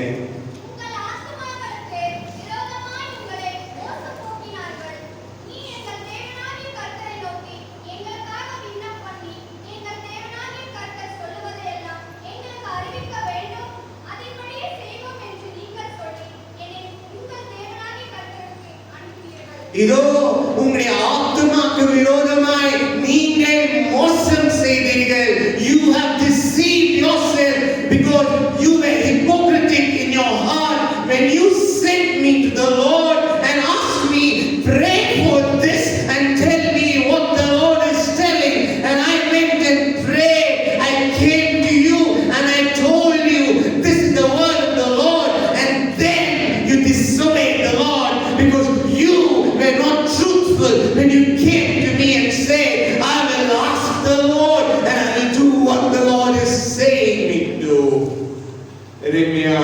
உங்கள் ஆத்துமாக்களுக்கு விரோதமாய் உங்களை மோசப்போக்கினார்கள். நீ எங்கள் தேவனாகிய கர்த்தரை நோக்கி எங்களுக்காக விண்ணப்பம் பண்ணி எங்கள் தேவனாகிய கர்த்தர் சொல்லுவதையெல்லாம் எங்களுக்கு அறிவிக்க வேண்டும். அதின்படியே செய்வோம் என்று நீங்கள் சொல்லி என்னை உங்கள் தேவனாகிய கர்த்தருக்கு அனுப்பினீர்கள். இதோ உங்களுடைய ஆத்துமாக்கு விரோதமாய் நீங்கள் மோசம் செய்தீர்கள். You have deceived yourself because you were hypocritic in your heart when you sent me to the Lord and asked me, pray for this and tell me what the Lord is telling. And I went and prayed. I came to you and I told you, this is the word of the Lord. And then you disobeyed the Lord because you were not truthful when you came to me and said, I will ask the Lord and I will do what the Lord is saying me to do. எரேமியா,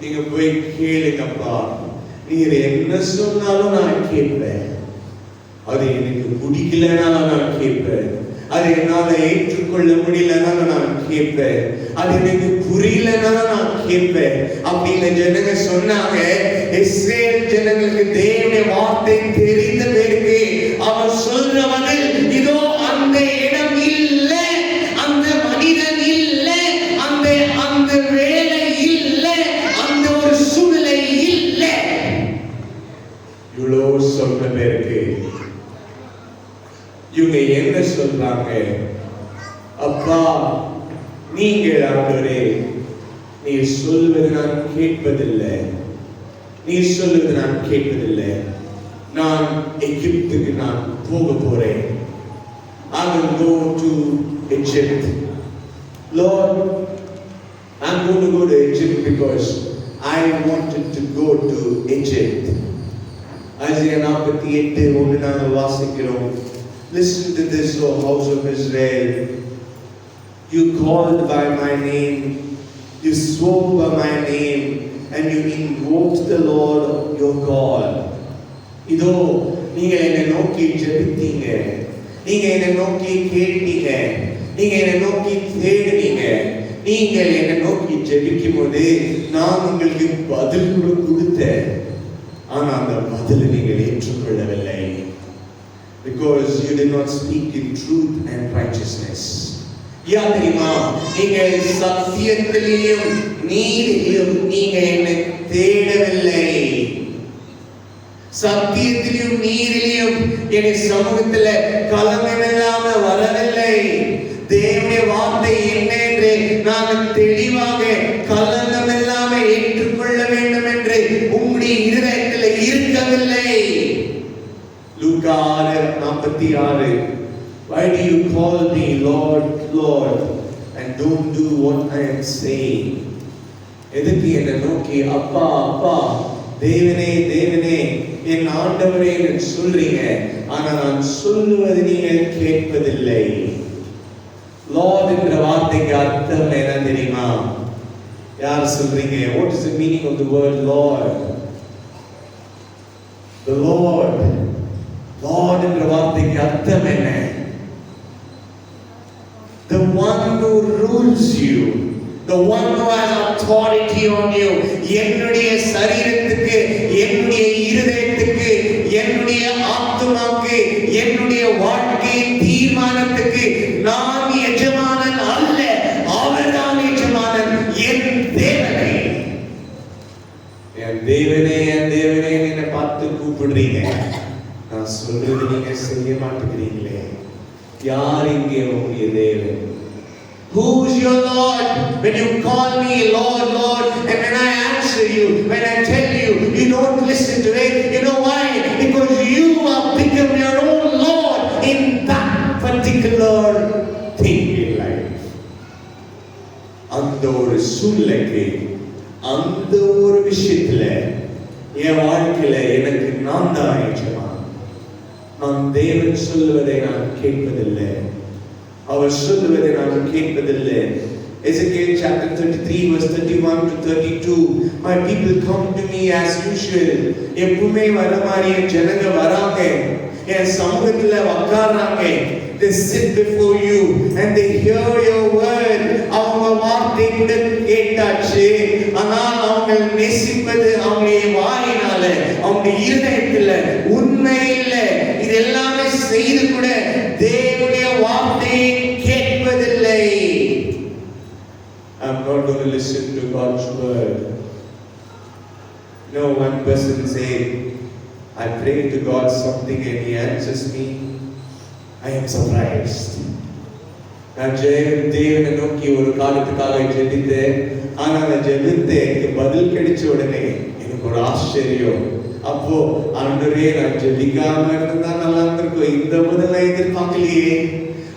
நீங்க போய் கேளுங்கப்பா, நீங்க என்ன சொன்னாலும் நான் கேட்பேன். அது எனக்கு பிடிக்கலனாலும் நான் கேட்பேன். அது என்னால ஏற்றுக்கொள்ள முடியலனாலும் நான் கேட்பேன். அது எனக்கு புரியலனாலும் நான் கேட்பேன் அப்படின்னு ஜனங்க சொன்னாங்க. இஸ்ரேல் ஜனங்களுக்கு தேவனுடைய வார்த்தை தெரிந்த பிறகு அவர் சொல்ற பதில், இதோ அந்த இடம் இல்ல, அந்த மனிதன் இல்ல, அந்த வேலை இல்ல, அந்த ஒரு சூழ்நிலை இல்ல. இவ்வளோ சொல்ற பிறகு இவங்க என்ன சொல்றாங்க? அப்பா, நீங்கள் ஆண்டவரே, நீர் சொல்வது நான் கேட்பதில்லை, நீர் சொல்வது நான் கேட்பதில்லை. நான் எகிப்துக்கு நான் போக போறேன். I will go to Egypt. Lord, I'm going to go to Egypt because I wanted to go to Egypt. Isaiah 48:1 நாங்கள் வாசிக்கிறோம். Listen to this, O house of Israel. You called by my name, you swore by my name, and you invoked the Lord your God. இதோ நீங்க என்னை நோக்கி ஜெபித்தீங்க, நீங்க என்னை நோக்கி கேட்டீங்க, நீங்க என்னை நோக்கி தேடினீங்க. நீங்கள் என்னை நோக்கி ஜெபிக்கும் போது நான் உங்களுக்கு பதில் கொடுத்தேன். ஆனா அந்த பதிலை நீங்கள் ஏற்றுக்கொள்ளவில்லை. Because you did not speak in truth and righteousness. யா தெரியுமா, நீங்கள் சத்தியத்திலையும் நீதியிலும் நீங்க என்னை தேடவில்லை. சத்தியத்திலும் நீதியிலும் என் சமூகத்துல கலங்கமில்லாம வரவில்லை. தேவனுடைய வார்த்தை என்ன என்று நாங்கள் தெளிவாக கலங்கமில்லாம ஏற்றுக்கொள்ள வேண்டும் என்று உங்களுடைய இருதயத்தில் இருக்கவில்லை. லூக்கா 6:46. Why do you call me Lord, Lord, and don't do what I am saying? எதுக்கு என்னை நோக்கி அப்பா அப்பா, தேவனே தேவனே, என் ஆண்டவரே என்று சொல்றீங்க, ஆனா நான் சொல்லுவது நீங்கள் கேட்பதில்லை. Lord என்ற வார்த்தைக்கு அர்த்தம் என்ன தெரியுமா? யார் சொல்றீங்க? What is the meaning of the word Lord? The Lord, Lord என்ற வார்த்தைக்கு அர்த்தம் என்ன? The one who rules you, the one who has authority on you. என்னுடைய சரீரத்துக்கு, என்னுடைய இருதயத்துக்கு, என்னுடைய ஆத்துமாக்கு, என்னுடைய வாழ்க்கையின் தீர்மானத்துக்கு நான் எஜமானன் அல்ல, அவர்தான் எஜமானன். என் தேவனே, என் தேவனே, என் தேவனே என்னை பார்த்து கூப்பிடுறீங்க, நான் சொல்றது நீங்க செய்ய மாட்டேங்கிறீங்களே. யார் இங்கே உங்களுடைய தேவன்? Who is your Lord? When you call me Lord, Lord, and when I answer you, when I tell you, you don't listen to it. You know why? Because you have become your own Lord in that particular thing in life. அந்த ஒரு சூழ்நிலைக்கு, அந்த ஒரு விஷயத்துல என் வாழ்க்கையில எனக்கு நான் தான் எஜமான். நான் தேவன் சொல்லுவதை நான் கேட்பதில்லை, அவர் சொல்லுவதை நான் கேட்பதில்லை. Ezekiel chapter 33 verse 31 to 32. My people come to me as usual. எப்பவுமே வர மாதிரி என் ஜனங்க வராங்க, என் சமூகத்துல உட்கார்றாங்க. They sit before you and they hear your word. அவங்க வார்த்தை கூட கேட்டாச்சு, ஆனால் அவங்க நேசிப்பது அவங்களுடைய வாயினால, அவங்க இருதயத்துல உண்மை இல்லை. இது எல்லாமே செய்து கூட தேவனுடைய வார்த்தையை கேட்பதில்லை. I'm not going to listen to God's word. No, one person said, I pray to God something and He answers me. I am surprised. நான் தேவனை நோக்கி ஒரு காலத்துக்காக ஜெபித்தேன், ஆனால் அந்த ஜெபித்து எனக்கு பதில் கிடைச்ச உடனே எனக்கு ஒரு ஆச்சரியம். அப்போ ஆண்டவரே, நான் ஜெபிக்காம இருந்தா நல்லா இருந்திருக்கும், இந்த பதில் நான் எதிர்பார்க்கலையே.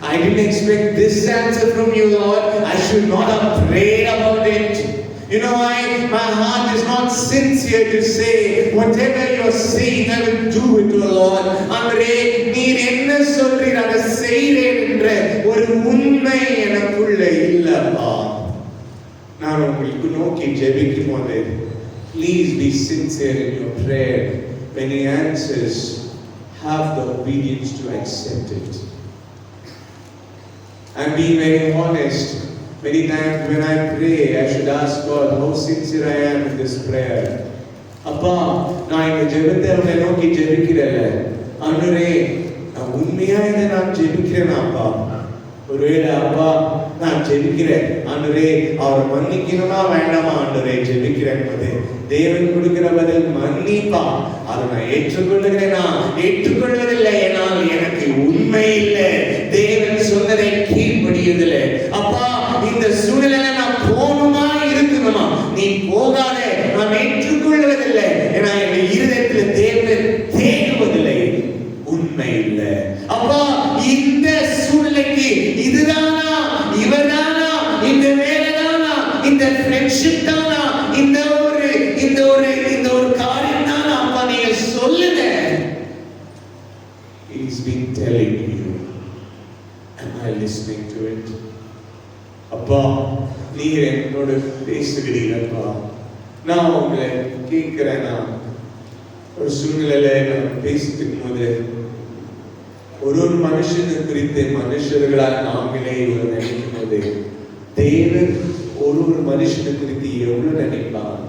I didn't expect this answer from you, Lord. I should not have prayed about it. You know why? My heart is not sincere to say whatever you're saying, I will do it, O Lord. Andre, நீர் என்ன சொல்றீர் அதை செய்றேன் என்ற ஒரு உண்மை எனக்குள்ள இல்லப்பா. நான் உங்களுக்கு நோக்கி ஜெபிக்கும் போது, please be sincere in your prayer. When He answers, have the obedience to accept it. I'm being very honest. Many times when I pray, I should ask God how sincere I am in this prayer. அப்பா, நான் இந்த ஜெபத்தை அவனை நோக்கி ஜெபிக்கிறேன். ஆண்டவரே, நான் உண்மையா இதை நான் ஜெபிக்கிறேனாப்பா? ஒருவேளை அப்பா நான் ஜெபிக்கிறேன், ஆண்டவரே அவரை மன்னிக்கணுமா வேண்டாமா? ஆண்டவரே ஜெபிக்கிறேன் போது தேவன் கொடுக்கிற பதில் மன்னிப்பா. அதை நான் ஏற்றுக்கொள்ளுகிறேனா? ஏற்றுக்கொள்வதில்லை. ஏனால் எனக்கு உண்மை இல்லை, தேவன் சொன்னதை கீழ்ப்படியதில்லை. அப்பா, இந்த சூழ்நிலை நான் போகணுமா இருக்கணுமா? நீ போகாத, நான் ஏற்றுக்கொள்வதில்லை. ஏன்னா என் இருதயத்தில் தேவன் தேடுவதில்லை, உண்மை இல்லை. அப்பா, இந்த சூழ்நிலைக்கு இதுதானா, இவர்தானா, இந்த வேலைதானா, இந்த ஃப்ரெண்ட்ஷிப் தானா, இந்த ஒரு காரியம் தானா? அப்பா நீங்க சொல்லுங்க. He's been telling you. Am I listening to it? அப்பா, நீங்க என்னோட பேசுகிறீங்கப்பா. நான் உங்களை கேட்கிறேன்னா, ஒரு சூழ்நிலையில நான் பேசிட்டு போது ஒரு மனுஷனை குறித்து மனுஷர்களால் நாங்களே இவ்வளவு நினைக்கும் போது, தேவன் ஒரு மனுஷனை குறித்து எவ்வளவு நினைப்பான்?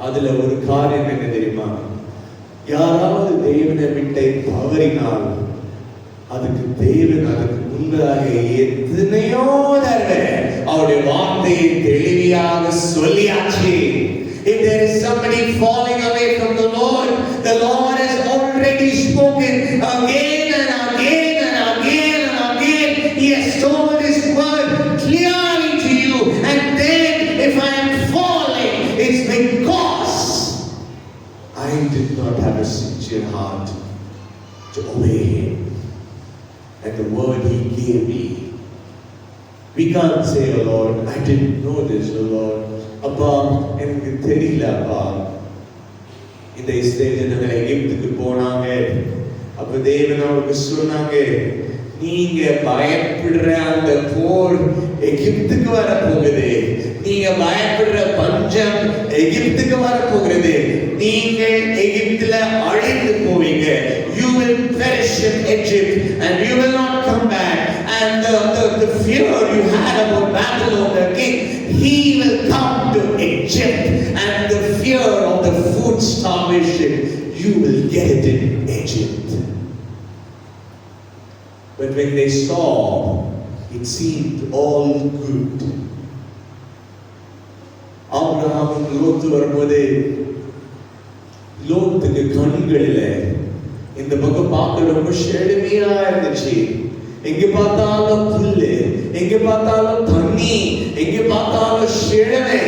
அதுல ஒரு காரியம் என்ன தெரியுமா? யாராவது தேவனை விட்டை தவறினால் அதுக்கு தேவன் அதுக்கு முன்பதாக எத்தனையோ தடவை அவருடைய வார்த்தையை தெளிவாக சொல்லியாச்சு. If there is somebody falling away from the Lord has already spoken again and again and again and again. He has told His word clearly to you. And then if I am falling, it's because I did not have a sincere heart to obey Him and the word He gave me. We can't say, oh Lord, I didn't know this, oh Lord. அப்பா, எனக்கு தெரியல அப்பா. இந்த இஸ்ரேல் ஜனங்கள் எகிப்துக்கு போனாங்க. அப்ப தேவன் அவருக்கு சொன்னாங்க, நீங்க பயப்படுற அந்த போர் எகிப்துக்கு வர போகுது, நீங்க பயப்படுற பஞ்சம் எகிப்துக்கு வர போகிறது, நீங்கள் எகிப்துல அழிந்து போவீங்க. You will perish in Egypt and you will not come back. And the fear you had about Babylon, the king, he will come to Egypt. And the fear of the food starvation, you will get it in Egypt. But when they saw, it seemed all good. ஆபிரகாமும் லோத்து வரும்போது லோத்துக்கு கண்களில் இந்த பக்கம் பார்க்க ரொம்ப செழுமையா இருந்துச்சு. எங்க பார்த்தாலும் புல்லு, எங்க பார்த்தாலும் தண்ணி, எங்க பார்த்தாலும் செழுமை.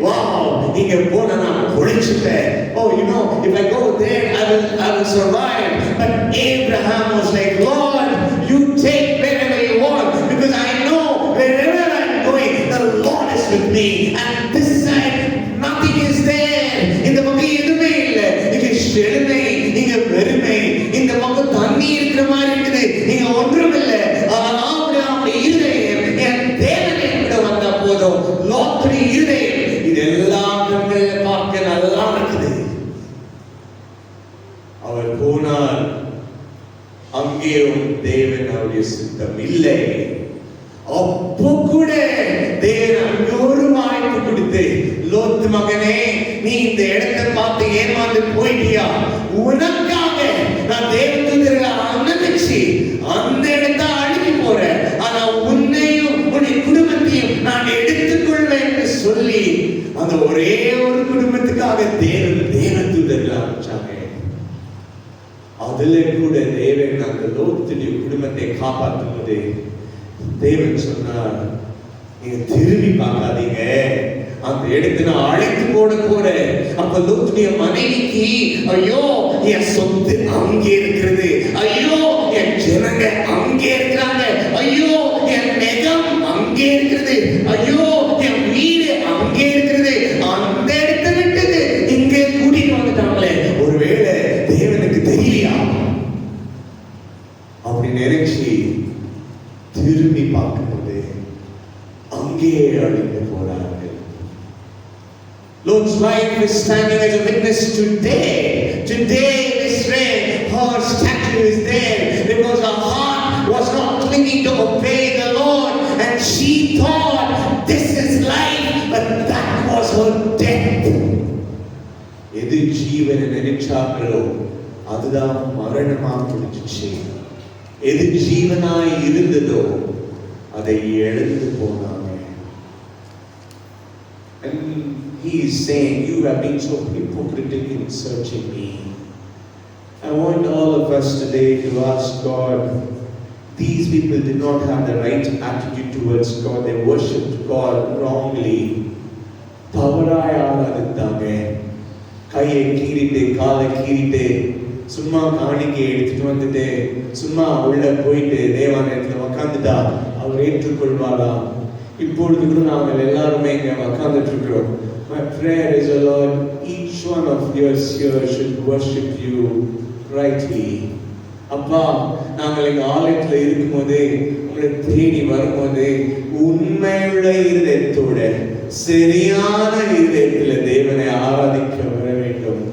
Wow, இங்க போனா நான் பொழிச்சுட்டேன். Oh, you know, if I go there, I will survive. But Abraham was like, Lord, you take wherever you want, because I know wherever I'm going, the Lord is with me. And this side, nothing is there. இந்த பக்கம் எதுவுமே இல்லை. இங்க செழுமை, இங்க வெறுமை. இந்த பக்கம் தண்ணி இருக்கிற மாதிரி இருக்குது, இங்க ஒன்றும் இல்லை. ஆனால் அவருடைய இருதயம் என் தேவன் அங்கேயும் தேவன் அவருடைய சித்தம் இல்லை. அப்போ கூட தேவன் அங்க ஒரு வாய்ப்பு கொடுத்து, லோத்து மகனே, நீ இந்த இடத்தை பார்த்து ஏமாந்து போயிட்டியா? உனக்காக நான் தேவதூதர்களை அனுப்பிச்சு அந்த இடத்தை அழிக்க போறேன். ஆனா உன்னையும் உன்னை குடும்பத்தையும் நான் எடுத்துக்கொள்வேன் என்று சொல்லி அந்த ஒரே ஒரு குடும்பத்துக்காக தேவதூதர்களை அனுப்பிச்சாங்க. அதுல கூட தேவன் அந்த லோத்துடைய குடும்பத்தை காப்பாற்றும் போது தேவன் சொன்னார், நீங்க திரும்பி பார்க்காதீங்க, அந்த இடத்துல நான் அழைத்து போட போறேன். அப்ப லோத்துடைய மனைவிக்கு, ஐயோ என் சொத்து அங்கே இருக்கிறது, ஐயோ என் ஜனங்க அங்கே இருக்கிறாங்க, ஐயோ என் நெகம் அங்கே இருக்கிறது, ஐயோ என் வீடு அங்கே இருக்கிறது, அந்த இடத்தை விட்டது இங்கே கூட்டிட்டு வந்துட்டாங்களே, ஒருவேளை தேவனுக்கு தெரியலையா அப்படி நினைச்சு திரும்பி பார்க்கும்போது அங்கே அழிந்து போறார்கள். Lot's wife is standing as a witness today. Today in Israel, her statue is there because her heart was not clinging to obey the Lord, and she thought this is life, but that was her death. எது ஜீவனை நினைச்சாங்களோ அதுதான் மரணமா முடிஞ்சிச்சு. எது ஜீவனாய் இருந்ததோ அதை இழந்து போனாங்க. And he is saying, you have been so hypocritical in searching me. I want all of us today to ask God, these people did not have the right attitude towards God. They worshipped God wrongly. தவறாய் ஆராதித்தாங்க. கையை கீறிட்டு காலை கீறிட்டு சும்மா காணிக்கை எடுத்துட்டு வந்துட்டு சும்மா உள்ள போயிட்டு தேவாலயத்துல உட்காந்துட்டா அவர் ஏற்றுக்கொள்வாரா? இப்பொழுது கூட நாங்கள் எல்லாருமே இங்க உட்கார்ந்துட்டு இருக்கிறோம். My prayer is, O Lord, each one of yours here should worship you rightly. அப்பா, நாங்கள் இங்க ஆலயத்துல இருக்கும்போது உங்களை தேடி வரும்போது உண்மையுள்ள இருதயத்தோட சரியான இருதயத்துல தேவனை ஆராதிக்க வர வேண்டும்.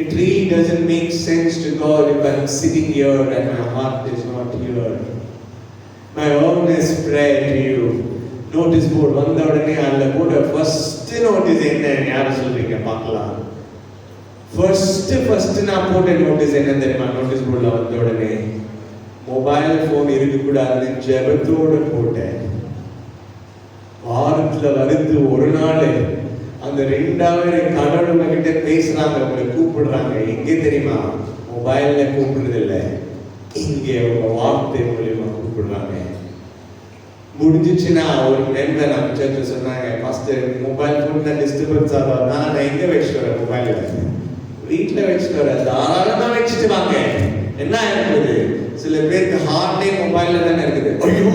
It really doesn't make sense to God if I'm sitting here and my heart is not here. My earnest prayer to you, notice board வந்த உடனே அதுல போட்ட ஃபர்ஸ்ட் நோட்டீஸ் என்ன யார சொல்றீங்க பார்க்கலாம். ஃபர்ஸ்ட் நான் போட்ட நோட்டீஸ் என்ன தெரியுமா? நோட்டீஸ் போர்டுல வந்த உடனே மொபைல் போன் இருக்கக்கூடாதுன்னு ஜெபத்தோட போட்டேன். வாரத்துல வருது ஒரு நாள் அந்த 2000 கடவுள் கிட்ட பேசுறாங்க, உங்களை கூப்பிடுறாங்க. எங்க தெரியுமா? மொபைல்ல கூப்பிடுறது இல்லை, இங்கே உங்க வார்த்தை மூலியமா கூப்பிடுறாங்க. முடிஞ்சிச்சுன்னா ஒரு நண்பர் நம்ம சர்ச்சை சொன்னாங்க, ஃபர்ஸ்ட் மொபைல் ஃபோன் தான் டிஸ்டர்பன்ஸ் ஆகும். நான் எங்க வச்சுட்டு வரேன்? மொபைல் வீட்டில் வச்சுட்டு வரேன். தாராளமா வச்சுட்டு வாங்க. என்ன இருக்குது? சில பேருக்கு ஹார்ட்டே மொபைல்ல தானே இருக்குது. ஐயோ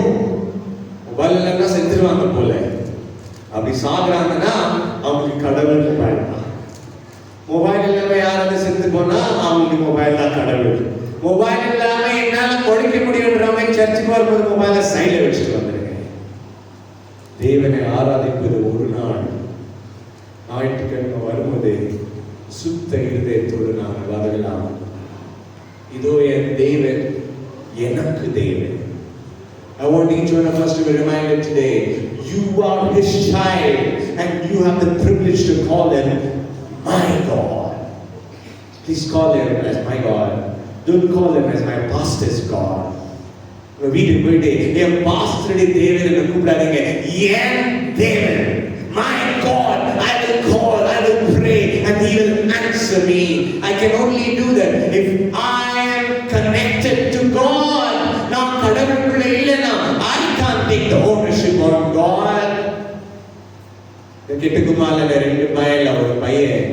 மொபைல் இல்லைன்னா செத்துருவாங்க போல. அப்படி சாகுறாங்கன்னா அவங்களுக்கு கடவுள் மொபைல் தான். மொபைல் இல்லாம யாராவது செத்து போனா அவங்களுக்கு மொபைல் தான் கடவுள். மொபைல் இல்லாம என்னால கொடுக்க முடியுன்றவங்க சர்ச்சுக்கு வரும்போது மொபைலை சைட்ல வச்சுட்டு வந்துருங்க. தேவனை ஆராதிப்பது ஒரு நாள் ஞாயிற்றுக்கிழமை வரும்போது சுத்த இருதயத்தோடு நாங்கள் வரலாம். இதோ என் தேவன், எனக்கு தேவன். I want each one of us to be reminded today, you are his child and you have the privilege to call him my God. Please call him as my God. Don't call him as my pastor's God. வீட்டுக்கு போயிட்டு என் பாஸ்டருடைய தேவன் என்று கூப்பிடாதீங்க. என் தேவன், my God, I will call, I will pray and he will answer me. I can only do that if I am connected to God. நான் கடவுளுக்குள்ள இல்லைன்னா I can't take the ownership on God. கிட்டக்குமால 2 பையன்ல ஒரு பையன்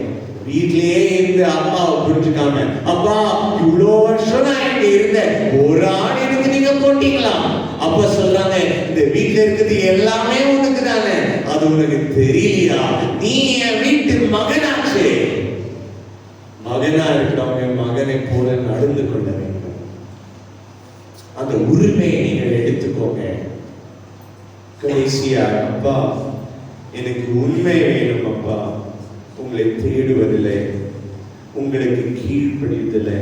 வீட்லயே இருந்து அப்பாவை புரிஞ்சுக்காம, அப்பா இவ்வளோ வருஷம் நான் இங்க இருந்தேன், ஒரு ஆள் எனக்கு நீங்க போட்டீங்களா? அப்பா சொல்றாங்க, இந்த வீட்டுல இருக்கிறது எல்லாமே உனக்கு தானே, அது உனக்கு தெரியலையா? நீ என் வீட்டு மகனாச்சு. மகனா இருக்கிறவங்க மகனை போல நடந்து கொள்ள வேண்டும். அந்த உரிமையை நீங்கள் எடுத்துக்கோங்க. கடைசியா, அப்பா எனக்கு உண்மை வேணும் அப்பா, உங்களை தேடுவதில்லை, உங்களுக்கு கீழ்ப்படிவதில்லை.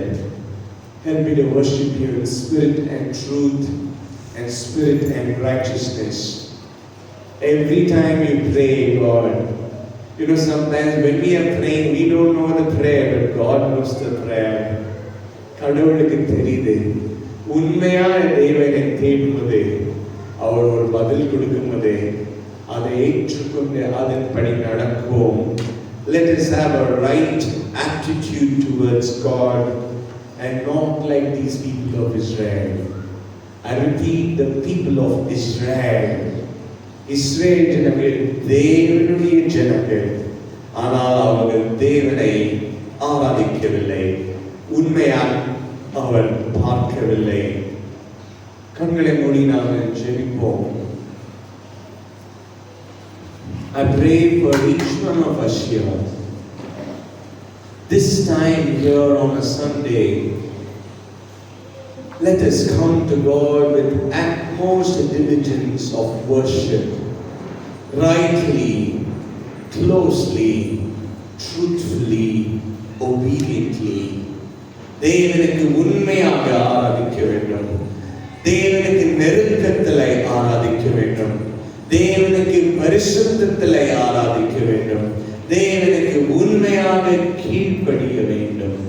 Help me to worship you in spirit and truth and spirit and righteousness. Every time you pray, God, you know, sometimes when we are praying, we don't know the prayer, but God knows the prayer. கடவுளுக்கு தெரியுது. உண்மையான தேவனை தேடும்போது அவர் ஒரு பதில் கொடுக்கும்போது அதை ஏற்றுக்கொண்டு அதன்படி நடப்போம். Let us have a right attitude towards God and not like these people of Israel. I repeat, the people of Israel. Israel ஜனங்கள் தேவனுடைய ஜனங்கள், ஆனால் அவர்கள் தேவனை ஆராதிக்கவில்லை, உண்மையால் அவர் பார்க்கவில்லை. கண்களை மூடி நாங்கள் ஜெபிப்போம். I pray for each one of us here. This time here on a Sunday, let us come to God with utmost diligence of worship, rightly, closely, truthfully, obediently. தேவனுக்கு உண்மையாக ஆராதிக்க வேண்டும். தேவனுக்கு நெருக்கத்திலே ஆராதிக்க வேண்டும். தேவனுக்கு பரிசுத்தத்திலே ஆராதிக்க வேண்டும். தேவனுக்கு உண்மையாக கீழ்ப்படிய வேண்டும்.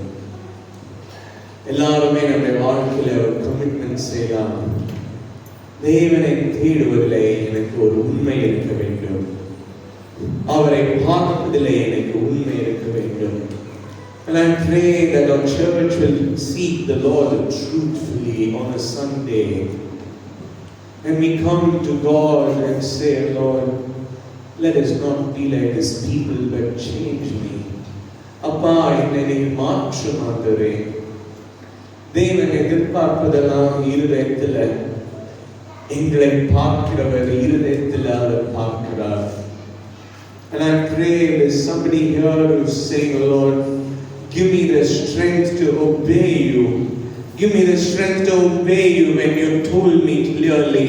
எல்லாருமே நம்முடைய வாழ்க்கையில ஒரு கமிட்மெண்ட் செய்யலாம். தேவனை தேடுவதிலே எனக்கு ஒரு உண்மை இருக்க வேண்டும். அவரை பார்ப்பதிலே எனக்கு உண்மை இருக்க வேண்டும். And I pray that our church will seek the Lord truthfully on a Sunday. And we come to God and say, Lord, let us not be like these people, but change me. அப்பா, என்னை மாற்று ஆண்டவரே. தேவன் எதிர்பார்ப்பதெல்லாம் இருதயத்தில் எங்களை பார்க்கிறவர் இருதயத்தில் அவர் பார்க்கிறார். And I pray there's somebody here who's saying, Lord, give me the strength to obey you. Give me the strength to obey you when you told me clearly,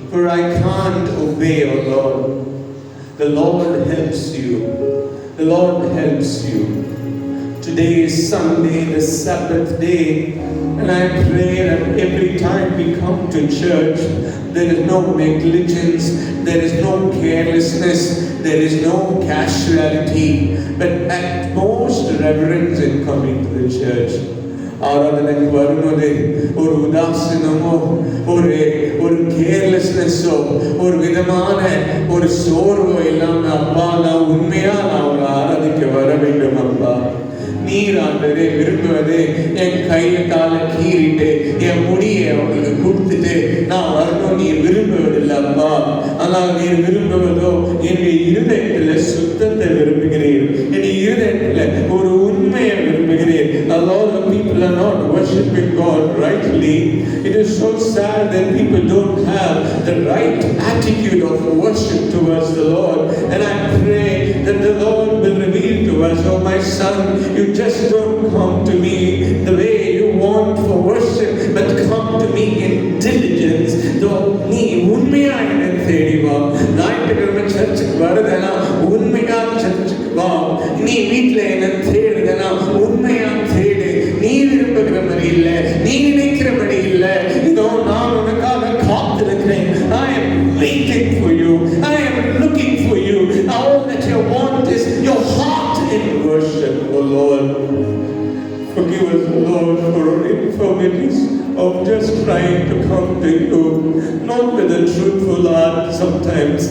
for I can't obey, O Lord. The Lord helps you. The Lord helps you. Today is Sunday, the Sabbath day, and I pray that every time we come to church, there is no negligence, there is no carelessness, there is no casualty, but utmost reverence in coming to the church. ஆராதனைக்கு வரும்போது ஒரு உதாசீனமோ ஒரு கேர்லெஸ்னஸோ ஒரு விதமான ஒரு சோர்வோ இல்லாம, அப்பா நான் உண்மையா நான் அவங்களை ஆராதிக்க வர வேண்டும். அப்பா நீர் ஆண்டவரே விரும்புவது என் கையை காலை கீறிட்டு என் முடியை அவங்களுக்கு கொடுத்துட்டு நான் வரணும் நீர் விரும்புவதில்லை அப்பா. ஆனால் நீர் விரும்புவதோ என்னுடைய இருதயத்தில் சுத்தத்தை விரும்புகிறீர், என்னுடைய இருதயத்தில் ஒரு உண்மையை விரும்புகிறீர். A lot of people are not worshiping God rightly. It is so sad that people don't have the right attitude of worship towards the Lord. And I pray that the Lord will reveal to us, oh my son, you just don't come to me the way you want for worship, but come to me in diligence. நீ உண்மையா என்னை தேடி வா. ஞாயிற்றுக்கிழமை சர்ச்சுக்கு வருதனா உண்மையா சர்ச்சுக்கு வா. நீ வீட்டில் என்ன தேடுதனா உண்மையா தேடு. நீ விரும்புகிற மாதிரி இல்லை, நீ நினைக்கிறபடி இல்லை. இதோ நான் உனக்காக காத்திருக்கிறேன். I am waiting for you. I am looking for you. All that you want is your heart in worship, oh Lord. Forgive us, Lord, for our infirmities of just trying to come to you, not with a truthful heart sometimes.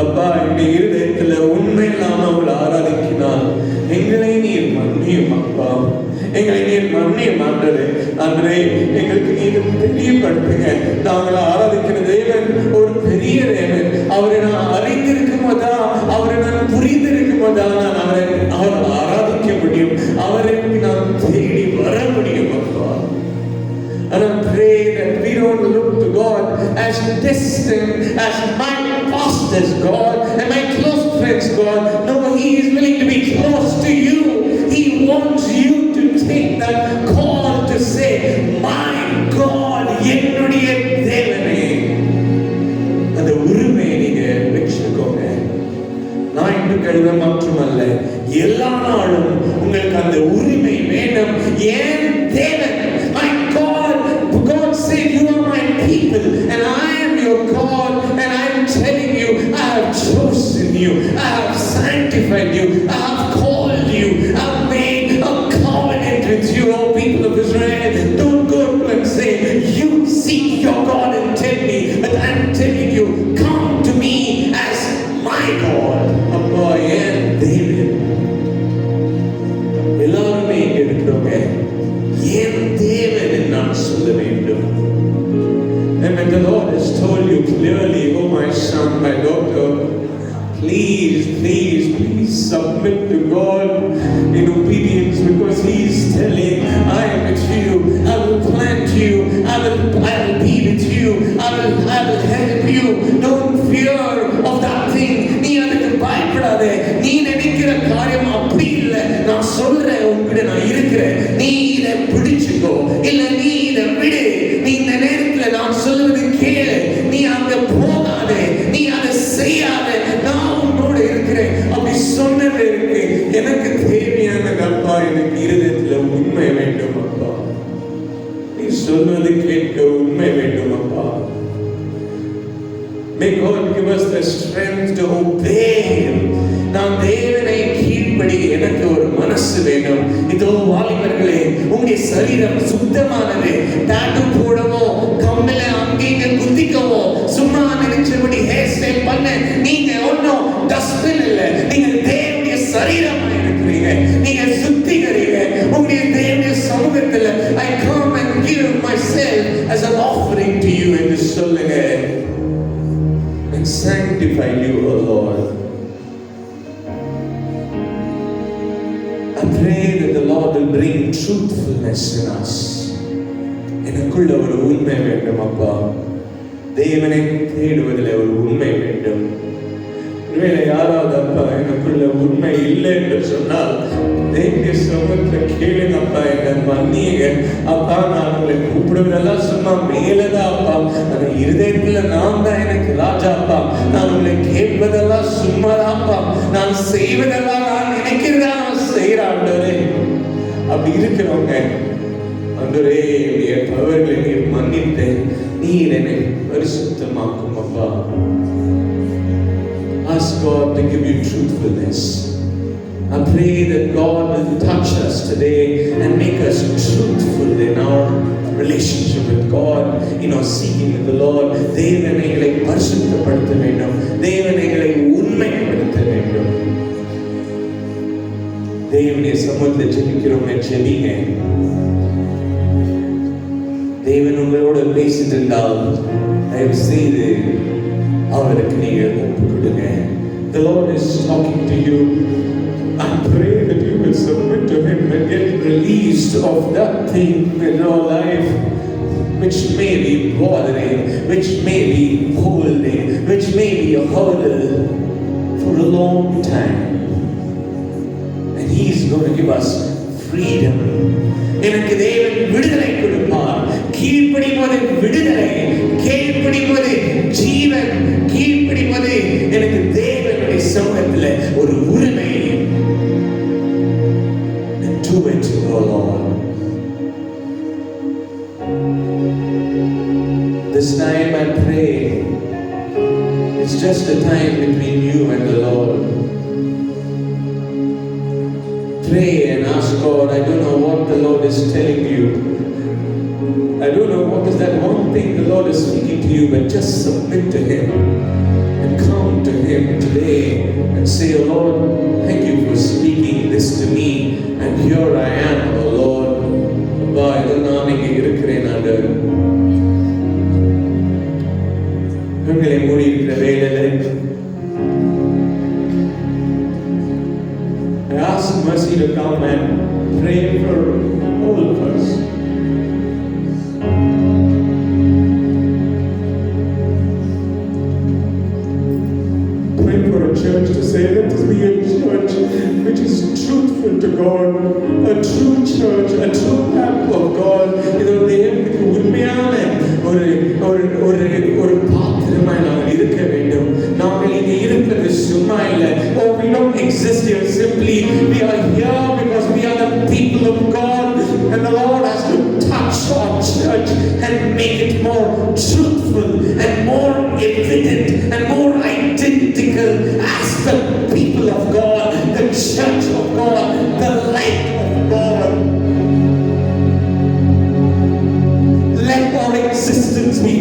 அப்பா, என்னுடைய இருதயத்தில் உண்மை இல்லாமல் அவள் ஆராதிக்கிறாள். எங்களை நீர் மன்னியும் அப்பா, எங்களை நீர் மன்னியும் ஆண்டவரே. ஆண்டவரே, எங்களுக்கு நீர் தெரியப்படுத்துங்க. நாங்கள் ஆராதிக்கிற தேவன் ஒரு பெரிய தேவன். அவரை நான் அறிந்திருக்கும் போதா, அவரை நான் புரிந்திருக்கும் போதா நான் அவரை ஆராதிக்க முடியும், அவரை நான் தேடி வர முடியும் அப்பா. And I pray that we don't look to God as distant as my pastor's God and my close friend's God. No, He is willing to be close to you. He wants you to take that call to say, my God, என்னுடைய தேவனே. அந்த உரிமையை நீங்க வச்சுக்கோங்க. ஞாயிற்றுக்கிழமை மட்டுமல்ல, எல்லா நாளும் உங்களுக்கு அந்த உரிமை வேணும். ஏன் தேவன், my God, நான் சொல்ல வேண்டும். And when the Lord has told you clearly, oh my son, my daughter, please submit to God in obedience, because He is telling, I am with you, I will plant you, I will be with you, I will help you. Don't fear of that thing. நீ அதுக்கு பயப்படாதே. நீ நினைக்கிற காரியம் அப்படி இல்லை. நான் சொல்றேன், உங்ககிட்ட நான் இருக்கிறேன். நீ இதை பிடிச்சுக்கோ, இல்ல நீ இதை விடு. நீ இந்த நேரத்தில் நான் சொல்வது கேளு. நீ அங்க போகாதே, நீ அதை செய்யாதே. நான் உன்னோடு இருக்கிறேன். அப்படி சொன்னது இருக்கு. எனக்கு தேவையானது அப்பா, எனக்கு இருதயத்தில் உண்மை வேண்டும் அப்பா. நீ சொல்வது கேட்க உண்மை வேண்டும் அப்பா. May God give us the strength to obey Him. நாம் தேவனை கீழ்ப்படி எனக்கு ஒரு மனசு வேண்டும். இதோ வாலிபர்களே, உங்களுடைய சரீரம் சுத்தமானது. டாட்டூ போடவோ, கம்பல அங்கீங்க குத்திக்கவோ, சும்மா நினைச்சபடி ஹேர் ஸ்டைல் பண்ண நீங்க ஒன்னும் டஸ்ட்பின் இல்ல. நீங்க தேவனுடைய சரீரமா இருக்கிறீங்க. நீங்க சுத்திகரிங்க. உங்களுடைய தேவனுடைய சமூகத்துல I come and give myself as an offering to you என்று சொல்லுங்க. And sanctify you, O Lord. I pray that the Lord will bring truthfulness in us. எனக்குள்ள ஒரு உண்மை வேண்டும் அப்பா. தேவனை தேடுவதில் ஒரு உண்மை வேண்டும். ஒருவேளை யாராவது அப்பா எனக்குள்ள உண்மை இல்லை என்று சொன்னால் தேவனுடைய சமூகத்தில் கேளுங்க அப்பா, என்ன மன்னிங்க அப்பா. நான் உங்களை கூப்பிடுவதெல்லாம் சும்மா மேலதான் அப்பா. அந்த இருதயத்துல நான் தான் எனக்கு ராஜா அப்பா. நான் உங்களை கேட்பதெல்லாம் சும்மாதான்ப்பா. நான் செய்வதெல்லாம் நான் நினைக்கிறதா நான் செய்யறாண்டே. அப்படி இருக்கிறவங்க அன்றே என்னுடைய தவறுகளை நீர் மன்னித்து நீர் என்னை பரிசுத்தமாக்கும் அப்பா. Ask God to give you truthfulness. I pray that God will touch us today and make us truthful in our relationship with God, in our seeking with the Lord. தேவனைகளை பரிசுத்தப்படுத்த வேண்டும். தேவனைகளை உண்மைப்படுத்த வேண்டும். தேவனுடைய சமூகத்தில் ஜெபிக்கிறோம். ஜெபிங்க. தேவன் உங்களோட பேசிட்டு இருந்தால் தயவு செய்து அவருக்கு நீங்கள் ஒப்பு கொடுங்க. The Lord is talking to you. I pray that you will submit to Him and get released of that thing in your life which may be bothering, which may be holding, which may be a hurdle for a long time. And He is going to give us freedom. எனக்கு தேவன் விடுதலை கொடுப்பார். கீழ்ப்படிவது விடுதலை, கீழ்ப்படிவது ஜீவன், கீழ்ப்படிவது எனக்கு தேவனுடைய சமூகத்தில் ஒரு உரிமை. Do it, O Lord. This time I pray it's just a time between you and the Lord. Pray and ask God. I don't know what the Lord is telling you. I don't know what is that one thing the Lord is speaking to you, but just submit to Him and come to Him today and say, oh Lord, thank you for speaking this to me, and here I am, oh Lord. Abba, நான் இங்கே இருக்கிறேன். கண்களை மூடி இருக்கிற வேளையில I ask mercy to come and pray for all of us. Pray for a church to say, let us be a church which is truthful to God, a true church, a true people of God. இது தேவனுக்கு உண்மையான ஒரு பாத்திரமாய் நாங்கள் இருக்க வேண்டும். நாங்கள் இங்கே இருக்கிறது சும்மா இல்லை. Oh, we don't exist here simply. We are here because we are the people of God, and the Lord has to touch our church and make it more truthful and more evident and more identical as the people of God, the church of God, the light of God. Let our existence be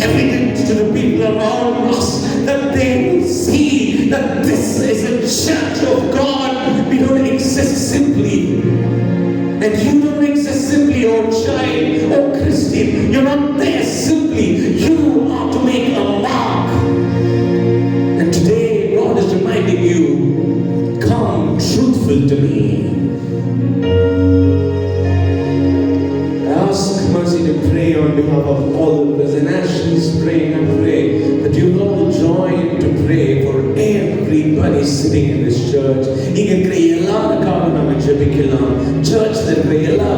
evident to the people around us, that they will see that this is a church of God. We don't exist simply, and you don't exist simply, oh child, oh Christian. You're not there simply. You are to make a mark. And today, God is reminding you, come truthful to me. I ask Mercy to pray on behalf of all of us. And as she's praying, I pray that you all join to pray for everybody sitting in this church. இங்க இருக்கிற எல்லாருக்காக நாம ஜெபிக்கலாம். சர்ச்ல இருக்கிற எல்லா